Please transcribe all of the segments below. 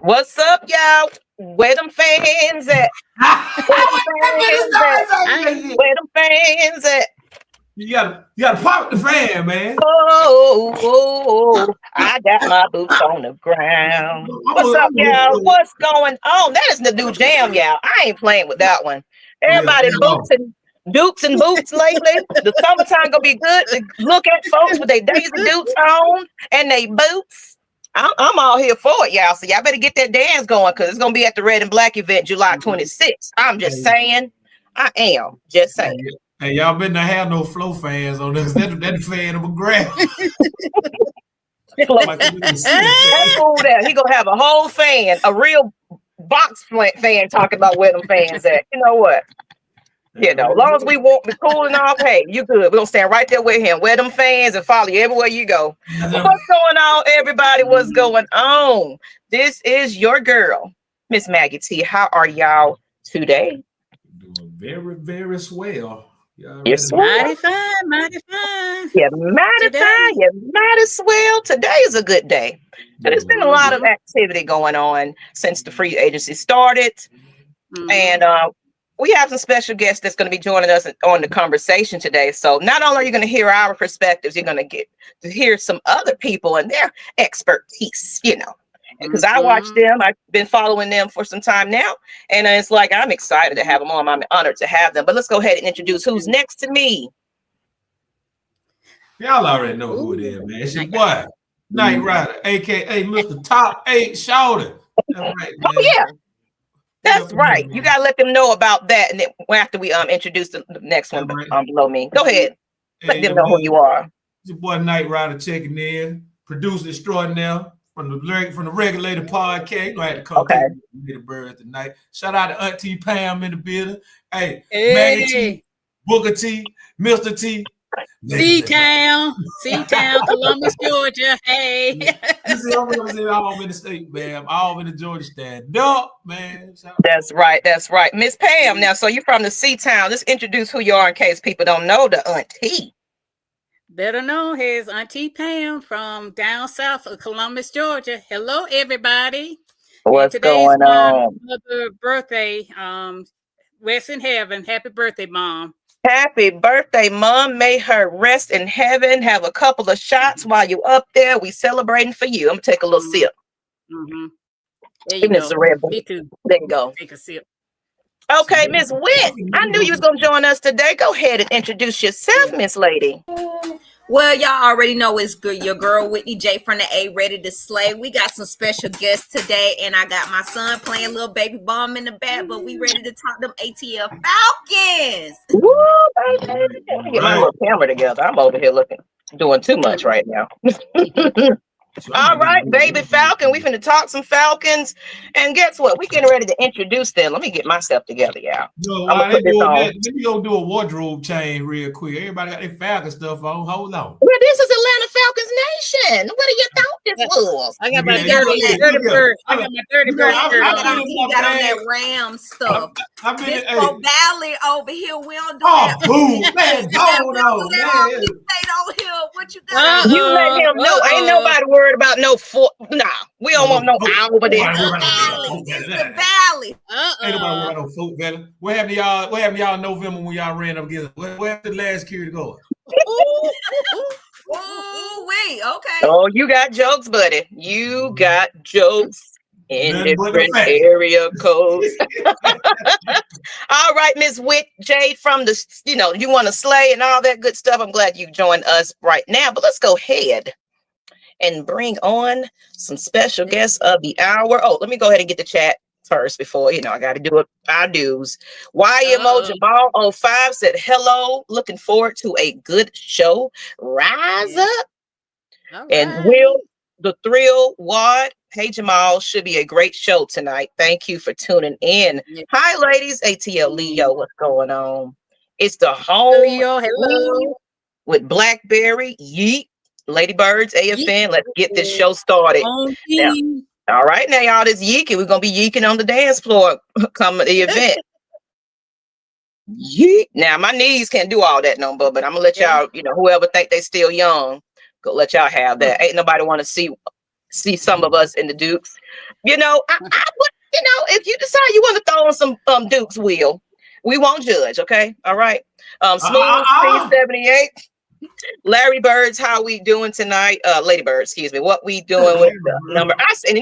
What's up, y'all? Where them fans at? Where them fans at? Where them fans at? You gotta pop the fan, man. Oh, I got my boots on the ground. What's up, y'all? What's going on? That is the new jam, y'all. I ain't playing with that one. Everybody Dukes and boots lately. The summertime gonna be good to look at folks with their Daisy Dukes on and they boots. I'm all here for it, y'all. So y'all better get that dance going because it's gonna be at the Red and Black event July 26th. I'm just saying. I am just saying. Hey, y'all better not have no flow fans on this. That fan of a grab. He gonna have a whole fan, a real box fan talking about where them fans at. You know what? You know, as long as we won't be cooling off, hey, you good. We're gonna stand right there with him. Wear them fans and follow you everywhere you go. What's going on, everybody? What's going on? This is your girl, Miss Maggie T. How are y'all today? Doing very, very swell. Yes, mighty fine. Yeah, mighty fine. Yeah, mighty swell. Today is a good day. And there's been a lot of activity going on since the free agency started. And we have some special guests that's going to be joining us on the conversation today. So not only are you going to hear our perspectives, you're going to get to hear some other people and their expertise, you know. Because I watch them, I've been following them for some time now, and it's like I'm excited to have them on. I'm honored to have them. But let's go ahead and introduce who's next to me. Y'all already know who it is, man. It's your boy, Night Rider, aka Mr. Top 8 Shoulder. That's right, man. Oh yeah, that's right. You gotta let them know about that, and then after we introduce the next one below me. Go ahead, let them know who you are. It's your boy Night Rider checking in, producer extraordinaire. From the Regulated Podcast, I had to come to Lady Birds tonight. Shout out to Auntie Pam in the building. Hey. Maggie T, Booker T, Mr. T. C-Town, Columbus, Georgia. Hey. I'm all in the state, man. All in the Georgia stand up, man. That's right. Miss Pam, now, so you're from the C-Town. Let's introduce who you are in case people don't know the Auntie. Better known as Auntie Pam from down south of Columbus, Georgia. Hello, everybody. What's going on? Mother's birthday. Rest in heaven. Happy birthday, Mom. Happy birthday, Mom. May her rest in heaven. Have a couple of shots while you're up there. We celebrating for you. I'm gonna take a little sip. There you go. Me too. There you go. Take a sip. Okay, Miss Witt. I knew you was gonna join us today. Go ahead and introduce yourself, Miss Lady. Well, y'all already know it's good. Your girl Whitney J from the A, ready to slay. We got some special guests today, and I got my son playing little baby bomb in the back, but we ready to talk them ATL Falcons. Woo, baby. Get my little camera together. I'm over here doing too much right now. All right, baby Falcon. We finna talk some Falcons. And guess what? We getting ready to introduce them. Let me get myself together, y'all. Let me go do a wardrobe change real quick. Everybody got their Falcon stuff on. Hold on. Well, this is Atlanta Falcons Nation. What do you thought this was? I got my dirty bird. I got my dirty bird. He got on that Ram stuff. This Valley over here. We don't do that. Boo, man, hold on, man. We stayed on here. What you got? You let him know. Ain't nobody worried about no we don't want no over there. It's the Valley. Ain't nobody worried about no Fort Valley. What happened to y'all in November when y'all ran up against? Where happened the last security going? Okay. Oh, you got jokes, buddy. You got jokes in different area codes. All right, Miss Witt J from the, you want to slay and all that good stuff. I'm glad you joined us right now, but let's go ahead and bring on some special guests of the hour. Oh, let me go ahead and get the chat first before, I got to do it. Our dues. YMO Jamal 05 said, hello, looking forward to a good show. Rise up. Right. And Will the Thrill Wad. Hey, Jamal, should be a great show tonight. Thank you for tuning in. Yeah. Hi, ladies. ATL Leo, what's going on? It's the home. Leo, hello. with Blackberry, Yeet, Lady Birds, AFN. Let's get this show started. Now, all right, now y'all, this yeeking. We're gonna be yeeking on the dance floor come the event. Yeet. Now my knees can't do all that no more, but I'm gonna let y'all, whoever think they still young, go let y'all have that. Ain't nobody want to see some of us in the Dukes. I would, if you decide you want to throw on some Dukes, we won't judge, okay? All right. Smooth C78. Larry Birds, how we doing tonight? Lady Birds, excuse me. What we doing with the number? I said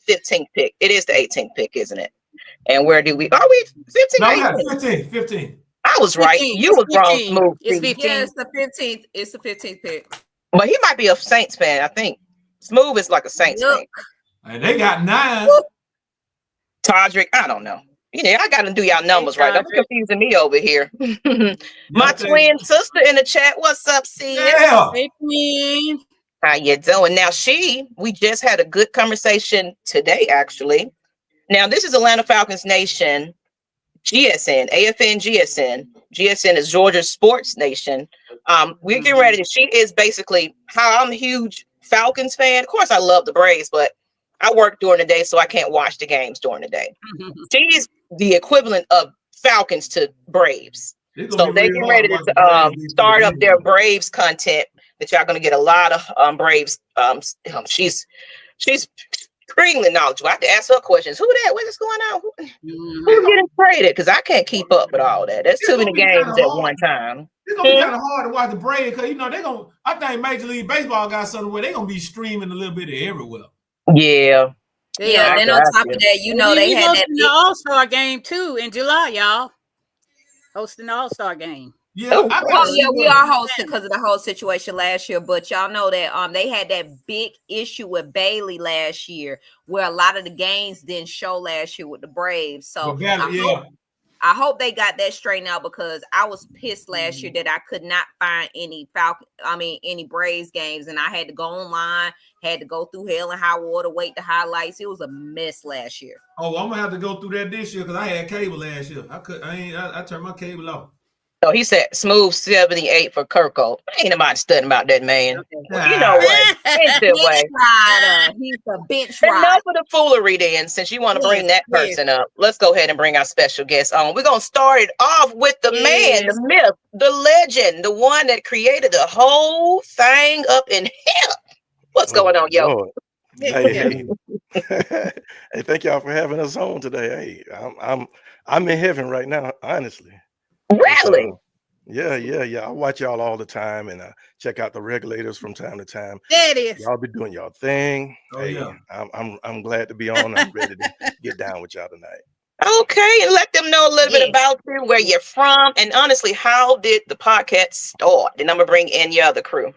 15th pick. It is the 18th pick, isn't it? And where do we? Are we 15? No, we got 15. I was right. You was wrong, Smooth. It's 15. Yeah, it's the 15th. It's the 15th pick. But he might be a Saints fan. I think Smooth is like a Saints fan. And they got 9. Todrick, I don't know. I got to do y'all numbers right. Don't be confusing me over here. My twin sister in the chat. What's up, sis? Yeah. Hey, queen. How you doing? Now, we just had a good conversation today, actually. Now, this is Atlanta Falcons Nation, GSN, AFN GSN. GSN is Georgia's sports nation. We're getting ready. She is basically how I'm a huge Falcons fan. Of course, I love the Braves, but I work during the day, so I can't watch the games during the day. She's the equivalent of Falcons to Braves. So they get ready to start up their Braves content that y'all going to get a lot of Braves. She's extremely knowledgeable. I have to ask her questions. Who that? What is going on? Who's getting traded? Because I can't keep up with all that. There's too many games at one time. It's gonna be kind of hard to watch the Braves because they're gonna. I think Major League Baseball got something where they're gonna be streaming a little bit of everywhere. Yeah. Then on top of that, they had that the All-Star game too in July, y'all. Hosting the All-Star game. Yeah, we are hosting because of the whole situation last year. But y'all know that they had that big issue with Bailey last year, where a lot of the games didn't show last year with the Braves. So I hope they got that straightened out because I was pissed last year that I could not find any Braves games, and I had to go online, had to go through hell and high water, wait the highlights. It was a mess last year. Oh, I'm gonna have to go through that this year because I had cable last year. I turned my cable off. So he said Smooth 78 for Kirko. Ain't nobody studying about that man. Okay. Well, you know what? He's a bench rider. Enough of the foolery then, since you want to bring that person up. Let's go ahead and bring our special guest on. We're going to start it off with the man, the myth, the legend, the one that created the whole thing up in hell. What's going on, yo? Lord. Hey, hey, thank y'all for having us on today. Hey, I'm in heaven right now, honestly. Really? Yeah. I watch y'all all the time and check out the regulators from time to time. That is. Y'all be doing y'all thing. Oh, yeah. I'm glad to be on. I'm ready to get down with y'all tonight. Okay, and let them know a little bit about you, where you're from, and honestly, how did the podcast start? Then I'm gonna bring in your other crew.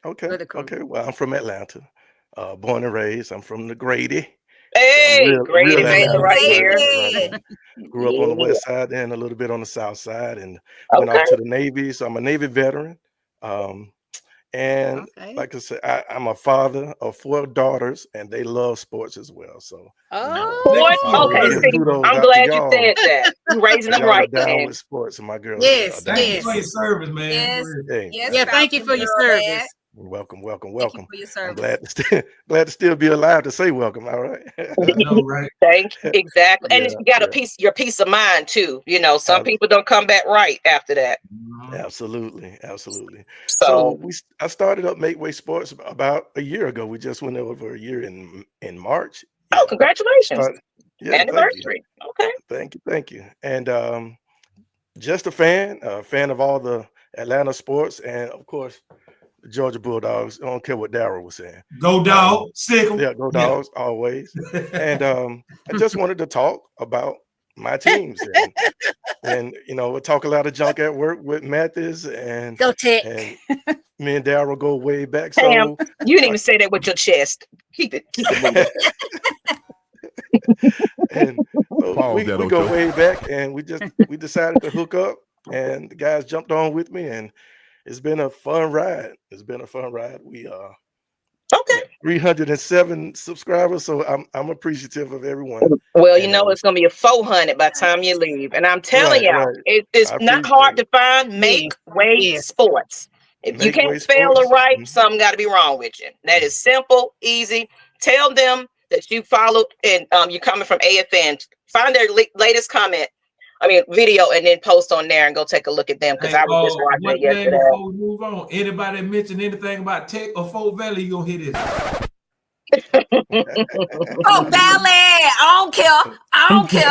Okay. Well, I'm from Atlanta, born and raised. I'm from the Grady. Hey, Grady right here. Right. Grew up on the west side and a little bit on the south side, and went off to the Navy. So I'm a Navy veteran. And like I said, I'm a father of 4 daughters, and they love sports as well. So, I'm glad you said that. You're raising them right, down with sports, and my girls. Yes. Thank you for your service, man. Yes, thank you for your service. Welcome. Thank you for your service. I'm glad to still be alive to say welcome. All right. Right. Thank you. Exactly. And you got your peace of mind too. Some people don't come back right after that. Absolutely. So I started up Make Way Sports about a year ago. We just went over a year in March. Oh, congratulations. Anniversary. Okay. Thank you. And just a fan of all the Atlanta sports, and of course the Georgia Bulldogs. I don't care what Darryl was saying. Go dog, sick 'em. Yeah, go dogs always. And I just wanted to talk about my teams, and we talk a lot of junk at work with Mathis and Go Tech. And me and Darryl go way back. Damn, so you didn't even say that with your chest. Keep it moving. And we go way back, and we decided to hook up, and the guys jumped on with me, and it's been a fun ride. We 307 subscribers, so I'm appreciative of everyone. Well, it's gonna be a 400 by the time you leave, and I'm telling y'all, it's not hard to find Make Way Sports. If you can't spell or write, something got to be wrong with you. That is simple, easy. Tell them that you followed and you're coming from AFN. Find their latest video, and then post on there and go take a look at them, because I was just watching it yesterday. Before we move on, anybody mention anything about Tech or Fort Valley, you gonna hear this. Oh, Valley! I don't care.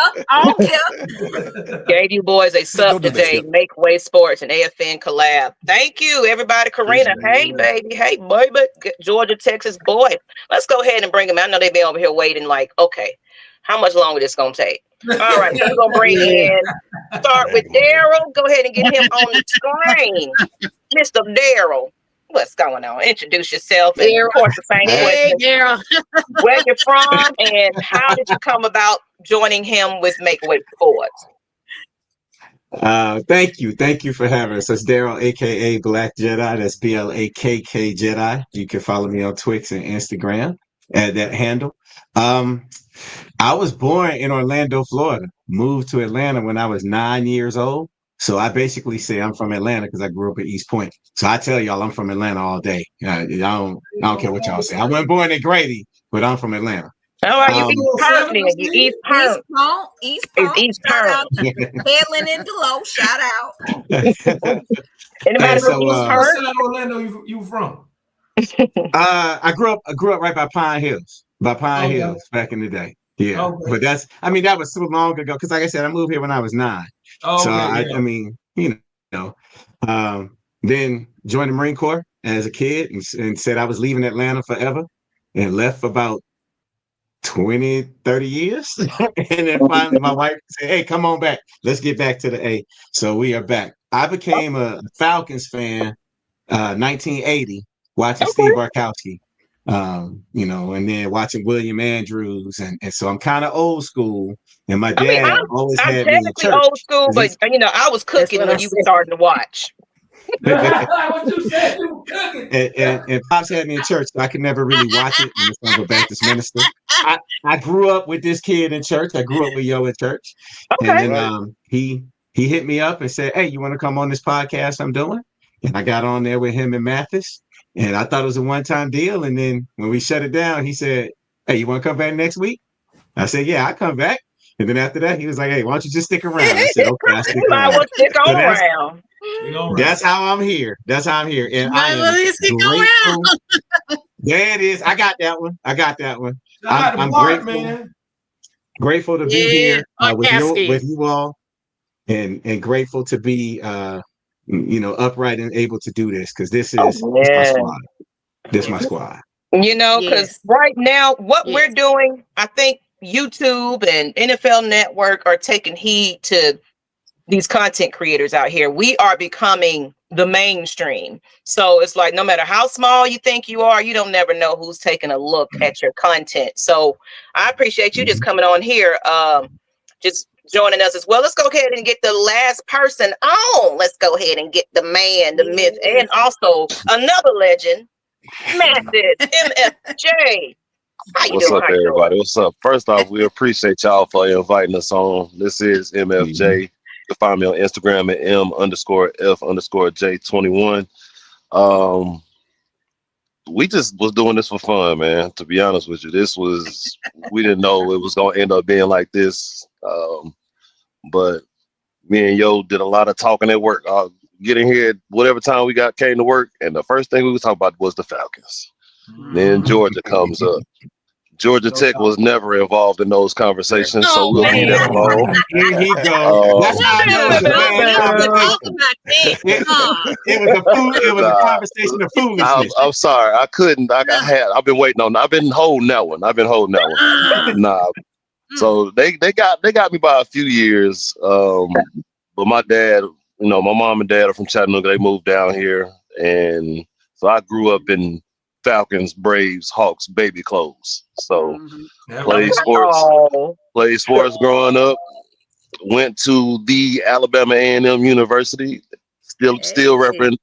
Gave you boys a sub today. Make Way Sports and AFN collab. Thank you, everybody. Karina, hey baby, Georgia, Texas boy. Let's go ahead and bring them. I know they've been over here waiting. Like, okay, how much longer this gonna take? All right, so we're gonna bring in. Start with Daryl. Go ahead and get him on the screen, Mr. Daryl. What's going on? Introduce yourself, and of course the same question. Where you're from, and how did you come about joining him with Make Way Sports? Thank you for having us. That's Daryl, aka Black Jedi. That's BLAKK Jedi. You can follow me on Twix and Instagram at that handle. I was born in Orlando, Florida. Moved to Atlanta when I was 9 years old. So I basically say I'm from Atlanta because I grew up at East Point. So I tell y'all I'm from Atlanta all day. I don't care what y'all say. I wasn't born in Grady, but I'm from Atlanta. Oh, are you East Point? East Point. Headland and Deloach, shout out. Anybody from East Point? What side of Orlando you from? I grew up right by Pine Hills. Hills back in the day. Yeah. Okay. But that was so long ago. Because like I said, I moved here when I was 9. So then joined the Marine Corps as a kid and said I was leaving Atlanta forever, and left for about 20, 30 years. And then finally my wife said, hey, come on back. Let's get back to the A. So we are back. I became a Falcons fan 1980, watching Steve Bartkowski. And then watching William Andrews, and so I'm kind of old school. And my dad always had me in church. Old school, but I was cooking when you were starting to watch. What you said, you were cooking. And Pops had me in church, so I could never really watch it. I'm a Baptist minister. I grew up with this kid in church. I grew up with Yo in church, and then he hit me up and said, "Hey, you want to come on this podcast I'm doing?" And I got on there with him and Mathis. And I thought it was a one-time deal. And then when we shut it down, he said, hey, you want to come back next week? I said, yeah, I'll come back. And then after that, he was like, hey, why don't you just stick around? I said, okay, I'll stick around. That's how I'm here. And I am grateful. There it is. I got that one. I'm grateful. Grateful to be here with you all. And grateful to be upright and able to do this, because this is my squad. This is my squad. Because right now what we're doing, I think YouTube and NFL Network are taking heed to these content creators out here. We are becoming the mainstream. So it's like, no matter how small you think you are, you don't never know who's taking a look at your content. So I appreciate you just coming on here, just joining us as well. Let's go ahead and get the last person on. Let's go ahead and get the man, the myth, and also another legend, Mathis, MFJ. What's up, everybody? What's up? First off, we appreciate y'all for inviting us on. This is MFJ. You can find me on Instagram at M_F_J21. We just was doing this for fun, man. To be honest with you, we didn't know it was gonna end up being like this. But me and Yo did a lot of talking at work. Getting here at whatever time we came to work, and the first thing we was talking about was the Falcons. Then Georgia comes up. Georgia Tech was never involved in those conversations, so we'll leave that alone. Here he goes. That's how I know it was a conversation of foolishness. I'm sorry, I couldn't. I've been waiting on. I've been holding that one. Nah. So they got me by a few years. But my dad, my mom and dad are from Chattanooga. They moved down here, and so I grew up in Falcons, Braves, Hawks, baby clothes. So played sports growing up. Went to the Alabama A&M University. Still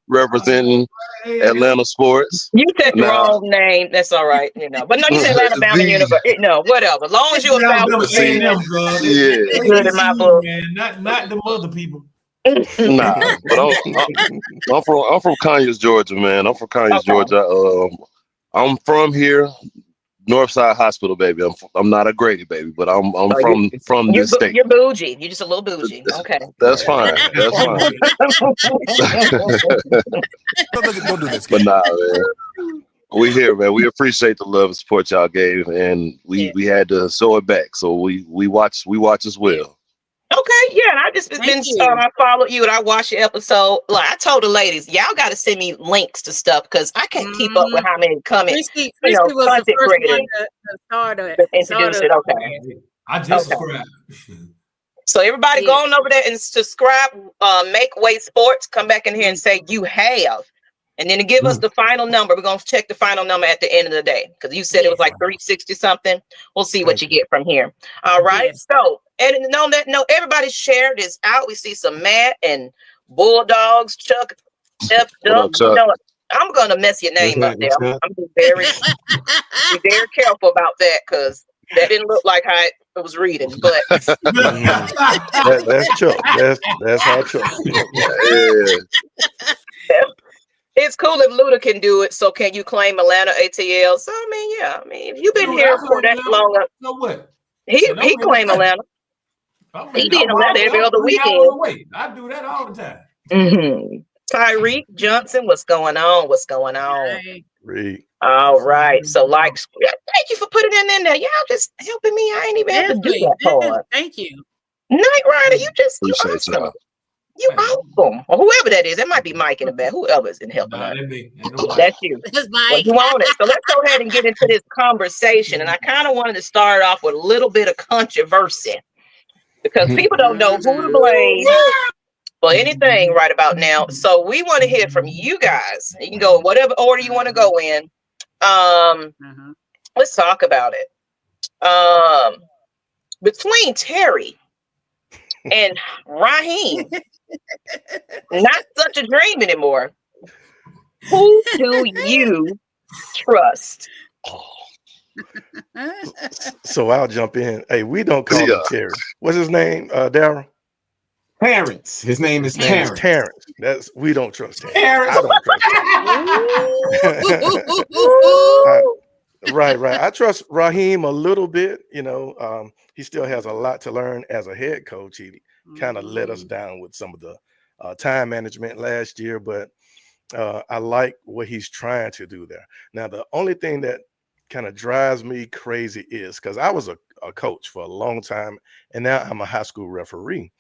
representing Atlanta sports. You said the wrong name. That's all right, But no, you said Alabama University. No, whatever. As long as you're a Falcons fan, good in my book. Man. Not the other people. Nah, but I'm from Conyers, Georgia, man. I'm from Conyers, Georgia. I'm from here, Northside Hospital, baby. I'm not a Grady baby, but I'm from this state. You're bougie. You're just a little bougie. Okay, that's fine. That's fine. Don't do this. But nah, man. We here, man. We appreciate the love and support y'all gave, and we had to show it back. So we watch as well. Okay, yeah, and I just I followed you and I watched your episode. Like I told the ladies, y'all got to send me links to stuff because I can't keep up with how many comments. Christy was the first one to start introduce it. Okay, I just subscribed. So everybody go on over there and subscribe. Make Way Sports. Come back in here and say you have. And then to give us the final number, we're going to check the final number at the end of the day because you said it was like 360 something. We'll see what you get from here. All right. Yeah. So, and on that note, everybody share this out. We see some Matt and Bulldogs, Chuck, F. Duck. You know, I'm going to mess your name up there. I'm be very careful about that because that didn't look like how it was reading. But that's Chuck. That's how Chuck. Yeah. It's cool if Luda can do it. So can you claim Atlanta ATL? So I mean, if you've been here for that long, so what? He claimed Atlanta. He be in Atlanta every other weekend. I do that all the time. Mm-hmm. Tyreek Johnson, what's going on? What's going on? Reed. All right. So thank you for putting it in there. Y'all just helping me. I ain't even have to do that part. Thank you. Night Rider, you appreciate awesome. y'all. You awesome. Or whoever that is. That might be Mike in the back. Whoever's in helping us. That's you. That's Mike. Well, you want it. So let's go ahead and get into this conversation. And I kind of wanted to start off with a little bit of controversy because people don't know who to blame for anything right about now. So we want to hear from you guys. You can go in whatever order you want to go in. Let's talk about it. Between Terry and Raheem, not such a dream anymore. Who do you trust? So I'll jump in. Hey, we don't call him Terry. What's his name, Daryl? Terrence. His name is Terrence. Terrence. We don't trust him. Terrence. I don't trust him. Right. I trust Raheem a little bit. You know, he still has a lot to learn as a head coach. He kind of let us down with some of the time management last year, but I like what he's trying to do there. Now, the only thing that kind of drives me crazy is because I was a coach for a long time, and now I'm a high school referee.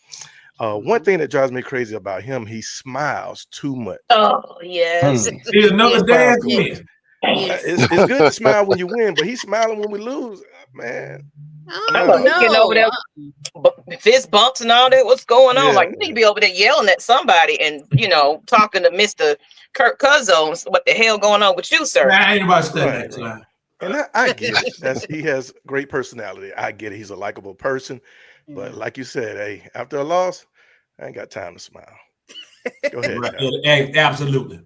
One thing that drives me crazy about him, he smiles too much. Oh, yes. He's another dance win. It's good to smile when you win, but he's smiling when we lose, man. Getting over there, fist bumps and all that. What's going on? Like you need to be over there yelling at somebody and talking to Mr. Kirk Cousins. What the hell going on with you, sir? I ain't about that. Right. And I get it. He has great personality. I get it. He's a likable person, but like you said, hey, after a loss, I ain't got time to smile. Go ahead. Absolutely.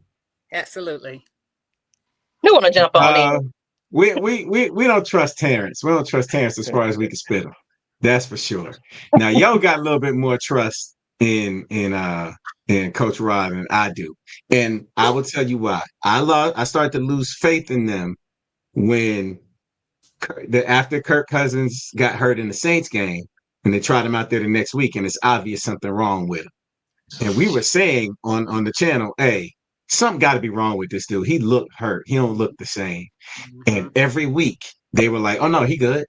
You want to jump on in? We don't trust Terrence. We don't trust Terrence as far as we can spit him. That's for sure. Now, y'all got a little bit more trust in Coach Rod than I do, and I will tell you why. I started to lose faith in them when after Kirk Cousins got hurt in the Saints game, and they tried him out there the next week, and it's obvious something wrong with him. And we were saying on the channel, hey, something got to be wrong with this dude. He looked hurt. He don't look the same. And every week they were like, oh no, he good.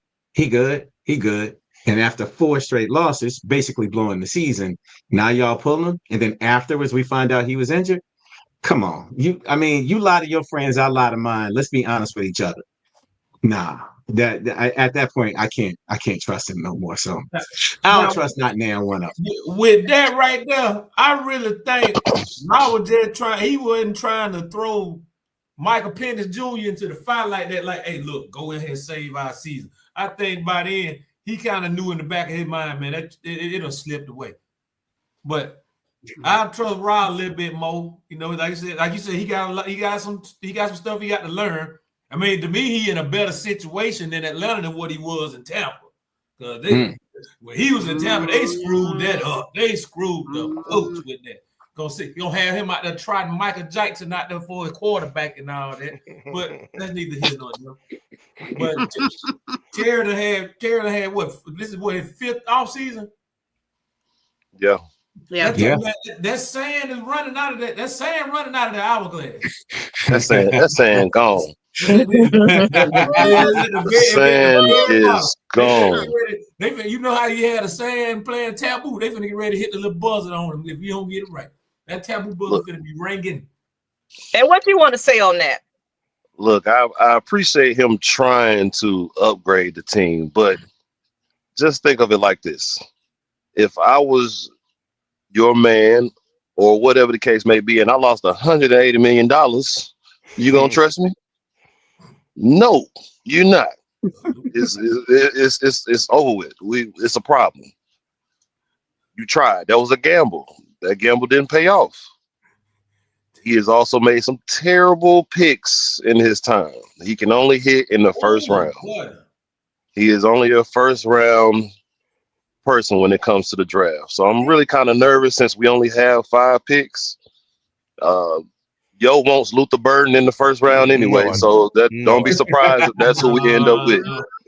And after 4 straight losses, basically blowing the season, now y'all pull him. And then afterwards we find out he was injured. Come on. You lie to your friends, I lie to mine. Let's be honest with each other. Nah, at that point, I can't trust him no more. So I don't trust not now one of them. With that right there, I really think I was just he wasn't trying to throw Michael Penix Jr. into the fire like that. Like, hey, look, go ahead and save our season. I think by then he kind of knew in the back of his mind, man, that it'll slipped away. But I trust Rod a little bit more. Like you said, he got some stuff he got to learn. I mean, to me, he in a better situation than Atlanta than what he was in Tampa. Because When he was in Tampa, they screwed that up. They screwed the pooch with that. Gonna have him out there trying Michael Jackson out there for his quarterback and all that. But that's neither here nor there. But Terry had what? This is what, his 5th off season. Yeah. That sand is running out of that. That sand running out of the hourglass. That sand gone. Sand is gone. You know how you had a sand playing taboo? They finna get ready to hit the little buzzer on him if you don't get it right. That taboo buzzer finna be ringing. And what you want to say on that? Look, I appreciate him trying to upgrade the team, but just think of it like this. If I was your man or whatever the case may be, and I lost $180 million, you gonna trust me? No, you're not. It's over with. It's a problem. You tried. That was a gamble. That gamble didn't pay off. He has also made some terrible picks in his time. He can only hit in the first round. He is only a first round person when it comes to the draft. So I'm really kind of nervous since we only have 5 picks. Yo wants Luther Burden in the first round anyway, don't be surprised if that's who we end up with.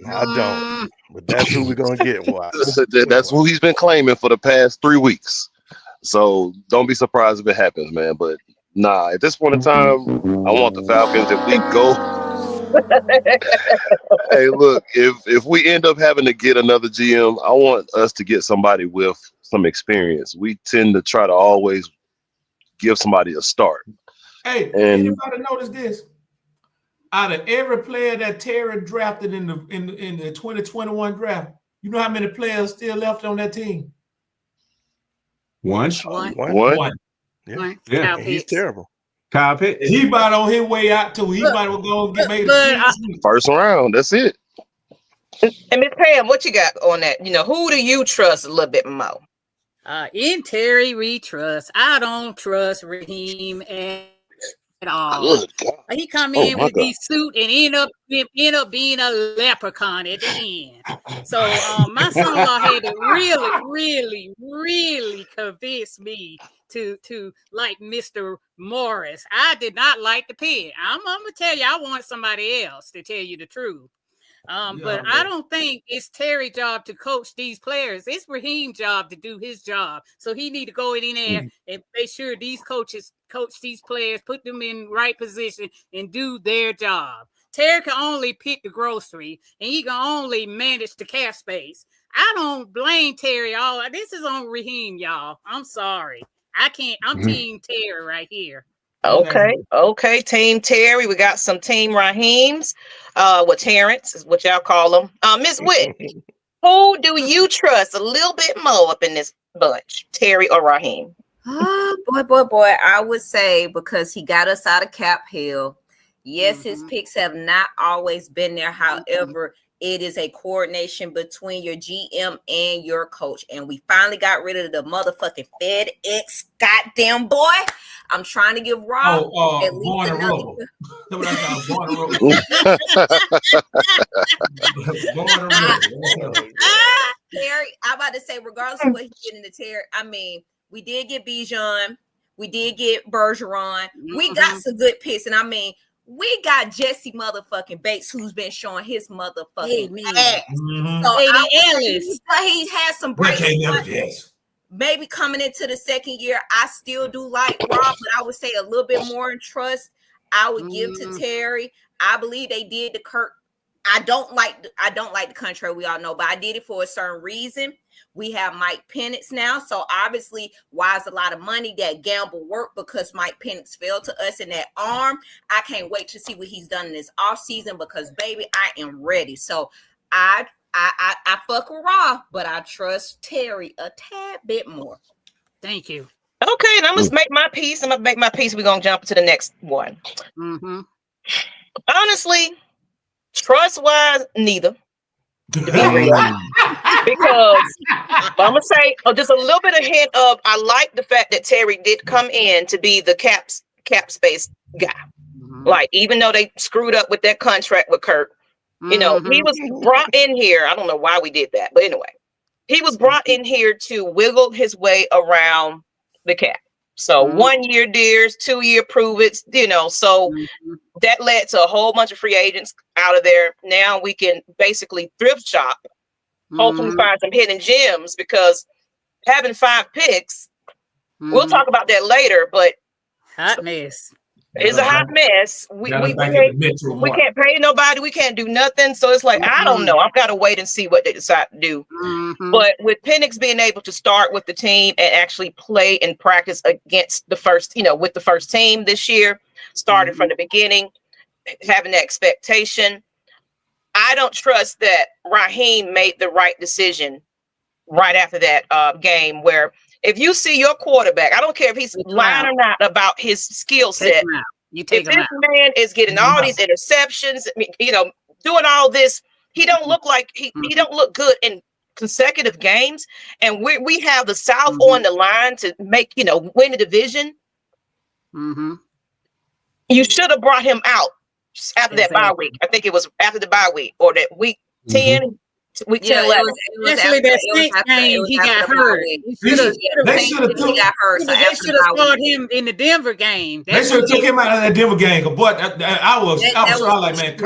I don't, but that's who we're gonna get. That's who he's been claiming for the past 3 weeks. So don't be surprised if it happens, man. But nah, at this point in time, I want the Falcons. If we go, hey, look, if we end up having to get another GM, I want us to get somebody with some experience. We tend to try to always give somebody a start. Hey, anybody notice this? Out of every player that Terry drafted in the 2021 draft, you know how many players still left on that team? One. Yeah. He's terrible. Kyle Pitts. He about on his way out too. He might well go and get made first round. That's it. And Miss Pam, what you got on that? You know, who do you trust a little bit more? In Terry, we trust. I don't trust Raheem at all. He come in with these suit and end up being a leprechaun at the end. So my son-in-law had to really convince me to like Mr. Morris. I did not like the pick. I'm gonna tell you, I want somebody else to tell you the truth. But I don't think it's Terry's job to coach these players. It's Raheem's job to do his job. So he need to go in there and make sure these coaches coach these players, put them in right position and do their job. Terry can only pick the grocery and he can only manage the cap space. I don't blame Terry. All this is on Raheem, y'all. I'm sorry. I can't. I'm Team Terry right here. Okay, Team Terry. We got some Team Raheems. With Terrence is what y'all call them. Miss Witt, who do you trust a little bit more up in this bunch, Terry or Raheem? Boy. I would say because he got us out of Cap Hill. Yes, his picks have not always been there. However, it is a coordination between your GM and your coach. And we finally got rid of the motherfucking FedEx goddamn boy. I'm trying to give Rob at least another. Terry, I'm about to say, regardless of what he's getting into Terry, I mean, we did get Bijan, we did get Bergeron, we got some good picks, and I mean, we got Jesse motherfucking Bates, who's been showing his motherfucking ass. So he has some bright spots. Maybe coming into the second year, I still do like Rob, but I would say a little bit more in trust. I would give to Terry. I believe they did the Kirk. I don't like the contract, we all know, but I did it for a certain reason. We have Mike Penix now, so obviously, why is a lot of money that gamble worked because Mike Penix fell to us in that arm. I can't wait to see what he's done in this offseason because, baby, I am ready. So I fuck with Raw, but I trust Terry a tad bit more. Thank you. Okay, and I'm gonna make my piece. We're gonna jump to the next one. Honestly, trust-wise, neither. To be real. Because I'm gonna say just a little bit of hint of I like the fact that Terry did come in to be the cap space guy. Like, even though they screwed up with that contract with Kirk, you know, he was brought in here. I don't know why we did that, but anyway, he was brought in here to wiggle his way around the cap. So 1 year deals, 2 year prove it, so that led to a whole bunch of free agents out of there. Now we can basically thrift shop, hopefully find some hidden gems, because having 5 picks, we'll talk about that later, but hot mess. It's a hot mess. We can't pay nobody. We can't do nothing. So it's like, I don't know. I've got to wait and see what they decide to do. But with Penix being able to start with the team and actually play and practice against the first, with the first team this year, started from the beginning, having that expectation, I don't trust that Raheem made the right decision right after that game, where if you see your quarterback, I don't care if he's lying or not about his skill set. If this man is getting all these interceptions, doing all this, he don't look like he don't look good in consecutive games. And we have the South on the line to make, win the division. You should have brought him out after that bye week. I think it was after the bye week, or that week 10. Week 10, 11. Especially that Saints game, he got hurt. They should have started him in the Denver game. They should have took him out of that Denver game. But I was like, man,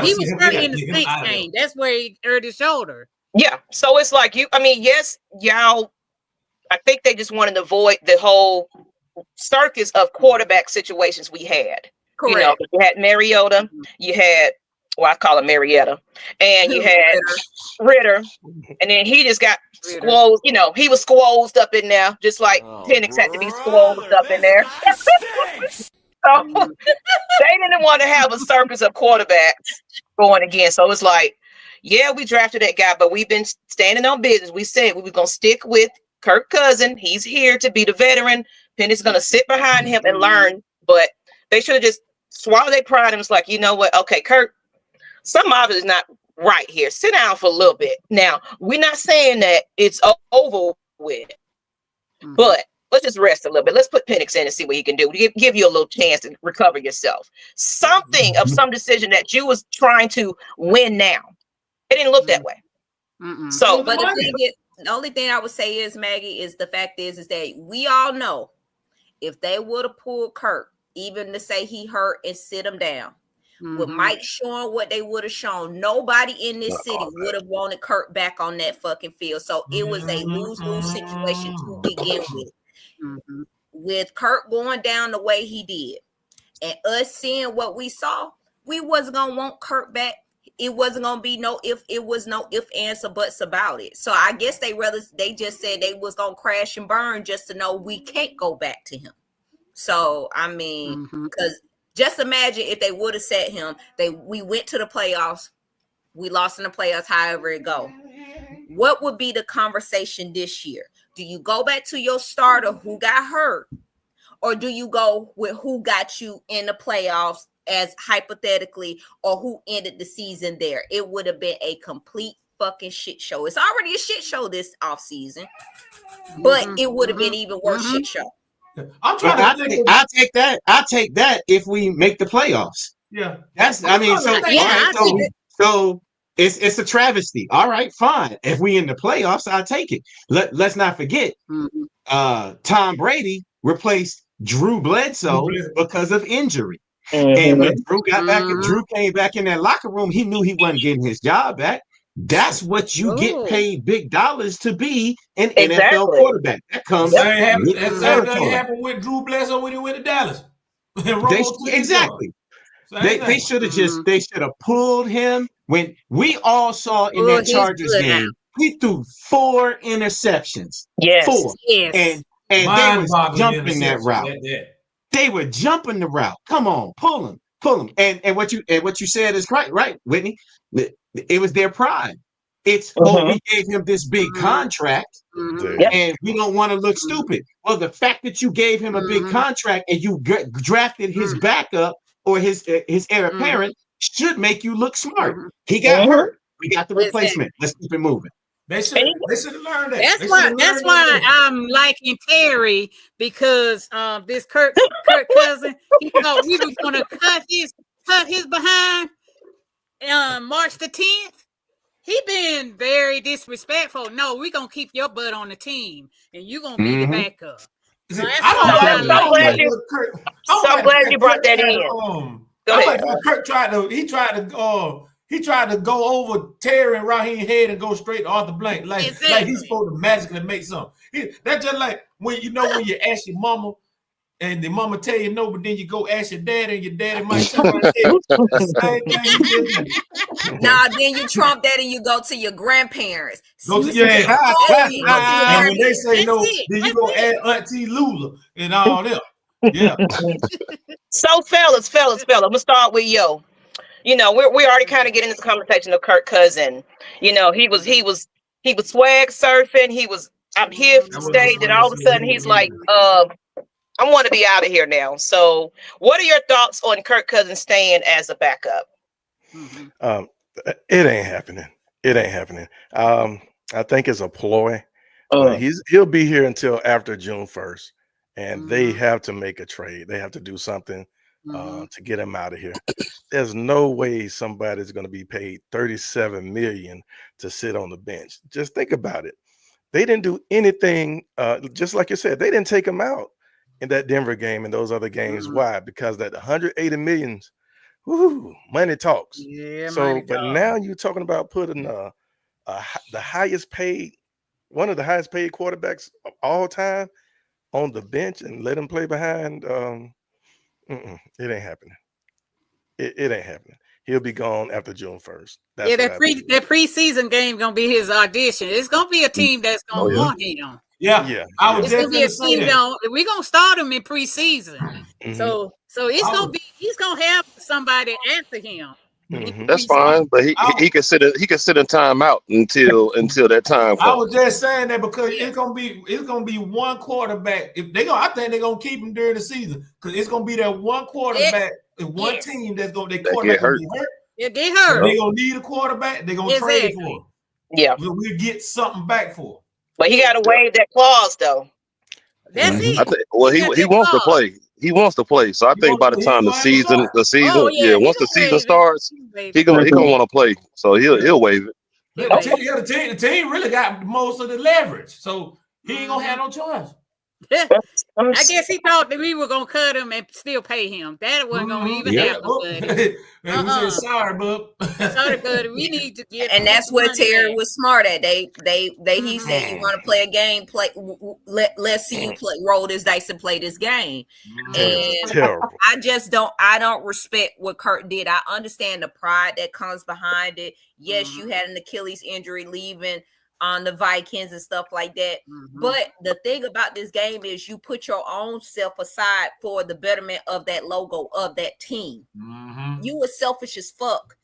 he was hurt in the Saints game. That's where he hurt his shoulder. Yeah, so it's like yes, y'all. I think they just wanted to avoid the whole circus of quarterback situations we had. Correct. You had Mariota, you had. Well, I call him Marietta, and you had Ritter, and then he just got squozed. He was squozed up in there, just like Penix had to be squozed up in there. So they didn't want to have a circus of quarterbacks going again. So it's like, yeah, we drafted that guy, but we've been standing on business. We said we were going to stick with Kirk Cousins. He's here to be the veteran. Penix is going to sit behind him and learn. But they should have just swallowed their pride and was like, you know what? Okay, Kirk. Some of it is not right here. Sit down for a little bit. Now, we're not saying that it's over with, but let's just rest a little bit. Let's put Penix in and see what he can do. Give you a little chance to recover yourself. Something of some decision that you was trying to win now. It didn't look that way. So, but the only thing I would say is, Maggie, is the fact is that we all know if they would have pulled Kirk, even to say he hurt and sit him down, with Mike showing what they would have shown, nobody in this city would have wanted Kirk back on that fucking field. So it was a lose-lose situation to begin with. With Kirk going down the way he did, and us seeing what we saw, we wasn't gonna want Kirk back. It wasn't gonna be no if, ands, or buts about it. So I guess they just said they was gonna crash and burn just to know we can't go back to him. So I mean, because just imagine if they would have set him, we went to the playoffs, we lost in the playoffs, however it go. What would be the conversation this year? Do you go back to your starter who got hurt, or do you go with who got you in the playoffs as hypothetically, or who ended the season there? It would have been a complete fucking shit show. It's already a shit show this offseason, but it would have been even worse shit show. I'll take that. I'll take that if we make the playoffs. Yeah. So it's a travesty. All right, fine. If we in the playoffs, I'll take it. Let's not forget, Tom Brady replaced Drew Bledsoe because of injury. And when Drew came back in that locker room, he knew he wasn't getting his job back. That's what you get paid big dollars to be an NFL quarterback. That comes happened with Drew Bledsoe when he went to Dallas. Exactly. They should have pulled him when we all saw in that Chargers game. He threw 4 interceptions. Yes. 4. And they were jumping that route. They were jumping the route. Come on, pull him. And what you said is right, Whitney. It was their pride. It's we gave him this big contract, and we don't want to look stupid. Well, the fact that you gave him a big contract and you drafted his backup or his heir apparent should make you look smart. He got hurt. We got the replacement. Let's keep it moving. They should have learned that. That's why I'm liking Terry, because this Kirk Cousins, he thought we was gonna cut his behind March the 10th. He been very disrespectful. No, we gonna keep your butt on the team, and you gonna be the backup. So I don't like Kirk. I'm glad you brought that in. Go ahead. Kirk tried to go over Terry and Raheem head and go straight to Arthur Blank, like he's supposed to magically make something. That's just like when you ask your mama and the mama tell you no, but then you go ask your daddy and your daddy might tell you the same thing he just did. Nah, then you trump that and you go to your grandparents. And when they say no, then you go add Auntie Lula and all them. Yeah. So fellas, I'm gonna start with Yo. We already kind of getting into the conversation of Kirk Cousin. He was swag surfing. He was I'm here to stay. Then all of a sudden he's like, I want to be out of here now. So what are your thoughts on Kirk Cousins staying as a backup? It ain't happening. I think it's a ploy. He'll be here until after June 1st. And they have to make a trade. They have to do something to get him out of here. There's no way somebody's going to be paid $37 million to sit on the bench. Just think about it. They didn't do anything. Just like you said, they didn't take him out in that Denver game and those other games. Why? Because that 180 millions, money talks. Yeah. So, but now you're talking about putting the highest paid, one of the highest paid quarterbacks of all time on the bench and let him play behind. It ain't happening. It ain't happening. He'll be gone after June 1st. That's that preseason game gonna be his audition. It's gonna be a team that's gonna want him. Yeah. I was just gonna say that. We're gonna start him in preseason. So it's gonna be he's gonna have somebody after him. That's fine, but he can sit in timeout until that time comes. I was just saying that because it's gonna be one quarterback. I think they're gonna keep him during the season because it's gonna be that one quarterback and one team that's gonna get hurt. It get hurt. They're gonna need a quarterback. They're gonna trade for him. Yeah, we'll get something back for him. But he got to waive that clause though. That's it. I think, he wants to play. He wants to play. So I think by the time the season, once the season starts, he gonna want to play. So he'll waive it. The team really got most of the leverage, so he ain't gonna have no choice. I guess he thought that we were gonna cut him and still pay him. That wasn't gonna even happen, buddy. We said, sorry, bub. Sorry, buddy. We need to get. And that's where Terry was smart at. He said, "You want to play a game? Let's see you roll this dice and play this game." And terrible. I don't respect what Kurt did. I understand the pride that comes behind it. Yes, you had an Achilles injury leaving on the Vikings and stuff like that. But the thing about this game is you put your own self aside for the betterment of that logo of that team. You were selfish as fuck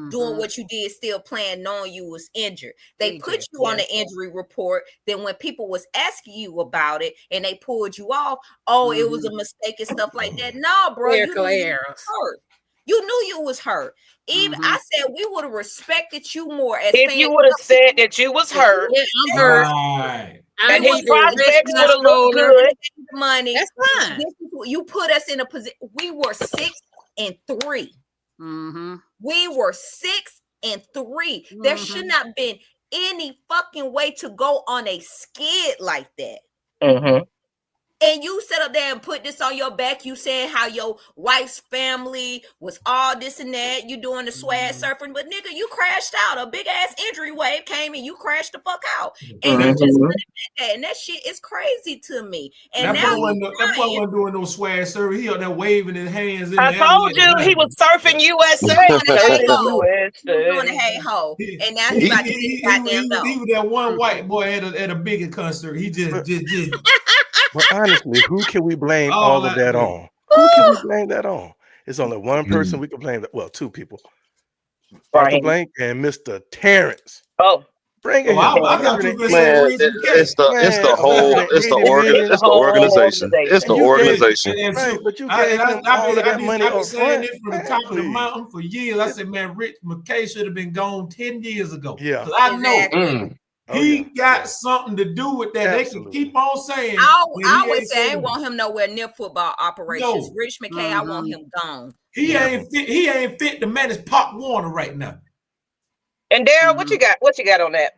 doing what you did, still playing, knowing you was injured. They put you on the injury report. Then when people was asking you about it and they pulled you off, it was a mistake and stuff like that. No, bro, you knew you was hurt. You knew you was hurt. Even I said we would have respected you more as if you would have said that you was hurt. I'm hurt. And his prospects would have looked good. Money. That's fine. You put us in a position. We were 6-3. We were 6-3. There should not been any fucking way to go on a skid like that. And you sit up there and put this on your back. You saying how your wife's family was all this and that. You doing the swag surfing, but nigga, you crashed out. A big ass injury wave came and you crashed the fuck out. And you just put it back. And that shit is crazy to me. And that boy wasn't doing no swag surfing. He out there waving his hands. I told you he was surfing USA. Doing a hey ho. And now he's about to get goddamn though. He was that one white boy at a bigger concert. He just But honestly, who can we blame all of that on? Who can we blame that on? It's only one person we can blame. Well, two people. Dr. Blank and Mr. Terrence. Bring it. It's the organization. It's the organization. But you gave him all of that money I've been up saying front. this from the top of the mountain for years. I said, man, Rich McKay should have been gone 10 years ago. Yeah. I know. He got something to do with that. Absolutely. They can keep on saying. I would say I ain't want him nowhere near football operations. No. Rich McKay, I want him gone. He ain't fit to manage Pop Warner right now. And Daryl, what you got? What you got on that?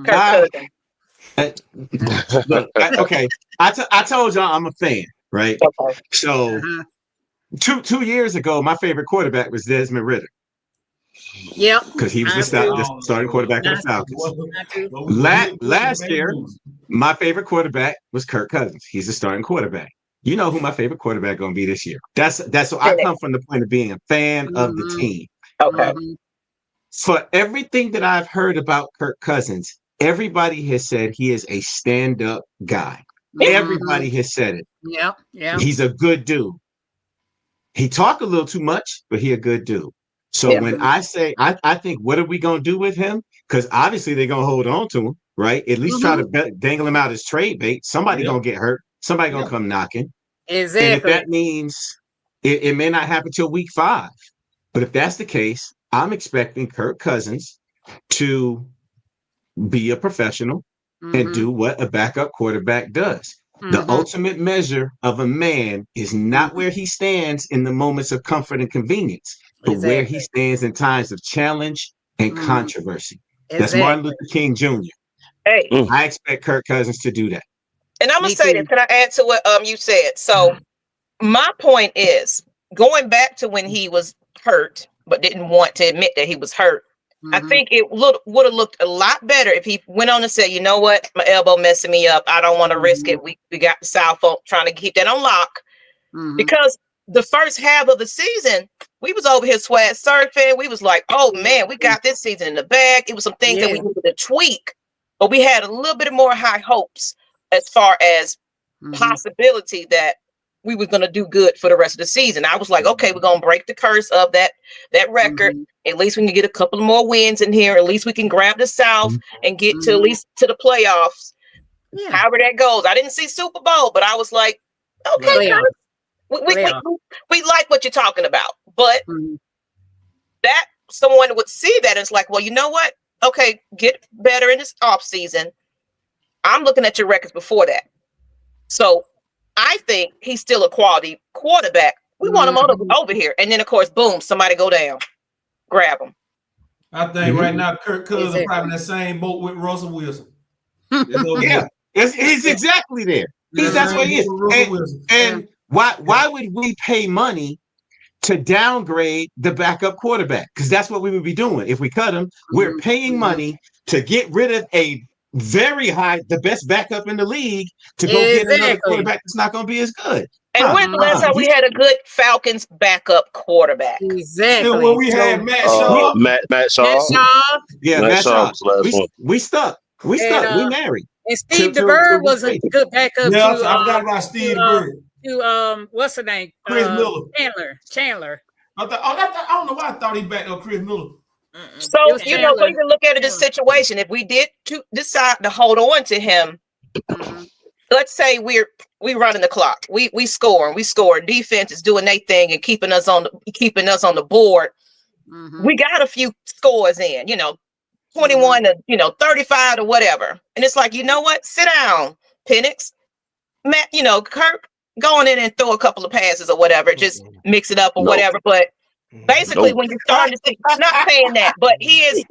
Kirk Cousins. Look, okay. I told y'all I'm a fan, right? Okay. So 2 years ago, my favorite quarterback was Desmond Ridder. Yep. Because he was the starting quarterback of the Falcons. Last year, my favorite quarterback was Kirk Cousins. He's the starting quarterback. You know who my favorite quarterback going to be this year. That's so I come from the point of being a fan of the team. Okay. For everything that I've heard about Kirk Cousins, everybody has said he is a stand-up guy. Everybody has said it. Yeah. He's a good dude. He talk a little too much, but he a good dude. So when I say, I think, what are we going to do with him? Because obviously they're going to hold on to him, right? At least try to dangle him out as trade bait. Somebody going to get hurt. Somebody going to come knocking. Exactly. And if that means it may not happen till week 5. But if that's the case, I'm expecting Kirk Cousins to be a professional and do what a backup quarterback does. The ultimate measure of a man is not where he stands in the moments of comfort and convenience, but where he stands in times of challenge and controversy. That's Martin Luther King Jr. Hey, I expect Kirk Cousins to do that. And I'm gonna say this. Can I add to what you said? So my point is, going back to when he was hurt but didn't want to admit that he was hurt, I think it would have looked a lot better if he went on and said, you know what, my elbow messing me up. I don't want to risk it. We got the South trying to keep that on lock. Because the first half of the season, we was over here swag surfing. We was like, oh man, we got this season in the bag. It was some things that we needed to tweak, but we had a little bit more high hopes as far as possibility that we were going to do good for the rest of the season. I was like, okay, we're going to break the curse of that record. At least we can get a couple more wins in here. At least we can grab the South and get to at least to the playoffs. However that goes. I didn't see Super Bowl, but I was like, okay, we like what you're talking about. But that someone would see that and it's like, well, you know what? Okay, get better in this off season. I'm looking at your records before that. So I think he's still a quality quarterback. We want him over here. And then, of course, boom, somebody go down. Grab him. I think right now, Kirk Cousins probably in that same boat with Russell Wilson. He's exactly there. That's what he is. And why would we pay money to downgrade the backup quarterback? Because that's what we would be doing. If we cut him, we're paying money to get rid of the best backup in the league to go get another quarterback that's not going to be as good. And when's the last time we had a good Falcons backup quarterback? Exactly. When we had Matt Shaw. Matt Shaw. Yeah, Matt Shaw. We stuck. We married. And Steve DeBerg was a good backup. Yeah, I forgot about Steve DeBerg. To what's the name? Chris Miller. Chandler. I don't know why I thought he backed up Chris Miller. So, you know, we can look at it as a situation. If we did decide to hold on to him, let's say we running the clock. We score. Defense is doing their thing and keeping us on the board. We got a few scores in, 21 to 35 or whatever. And it's like, you know what? Sit down, Penix. Matt, Kirk, go on in and throw a couple of passes or whatever. Just mix it up or whatever. But basically, when you're starting to see, I'm not saying that, but it's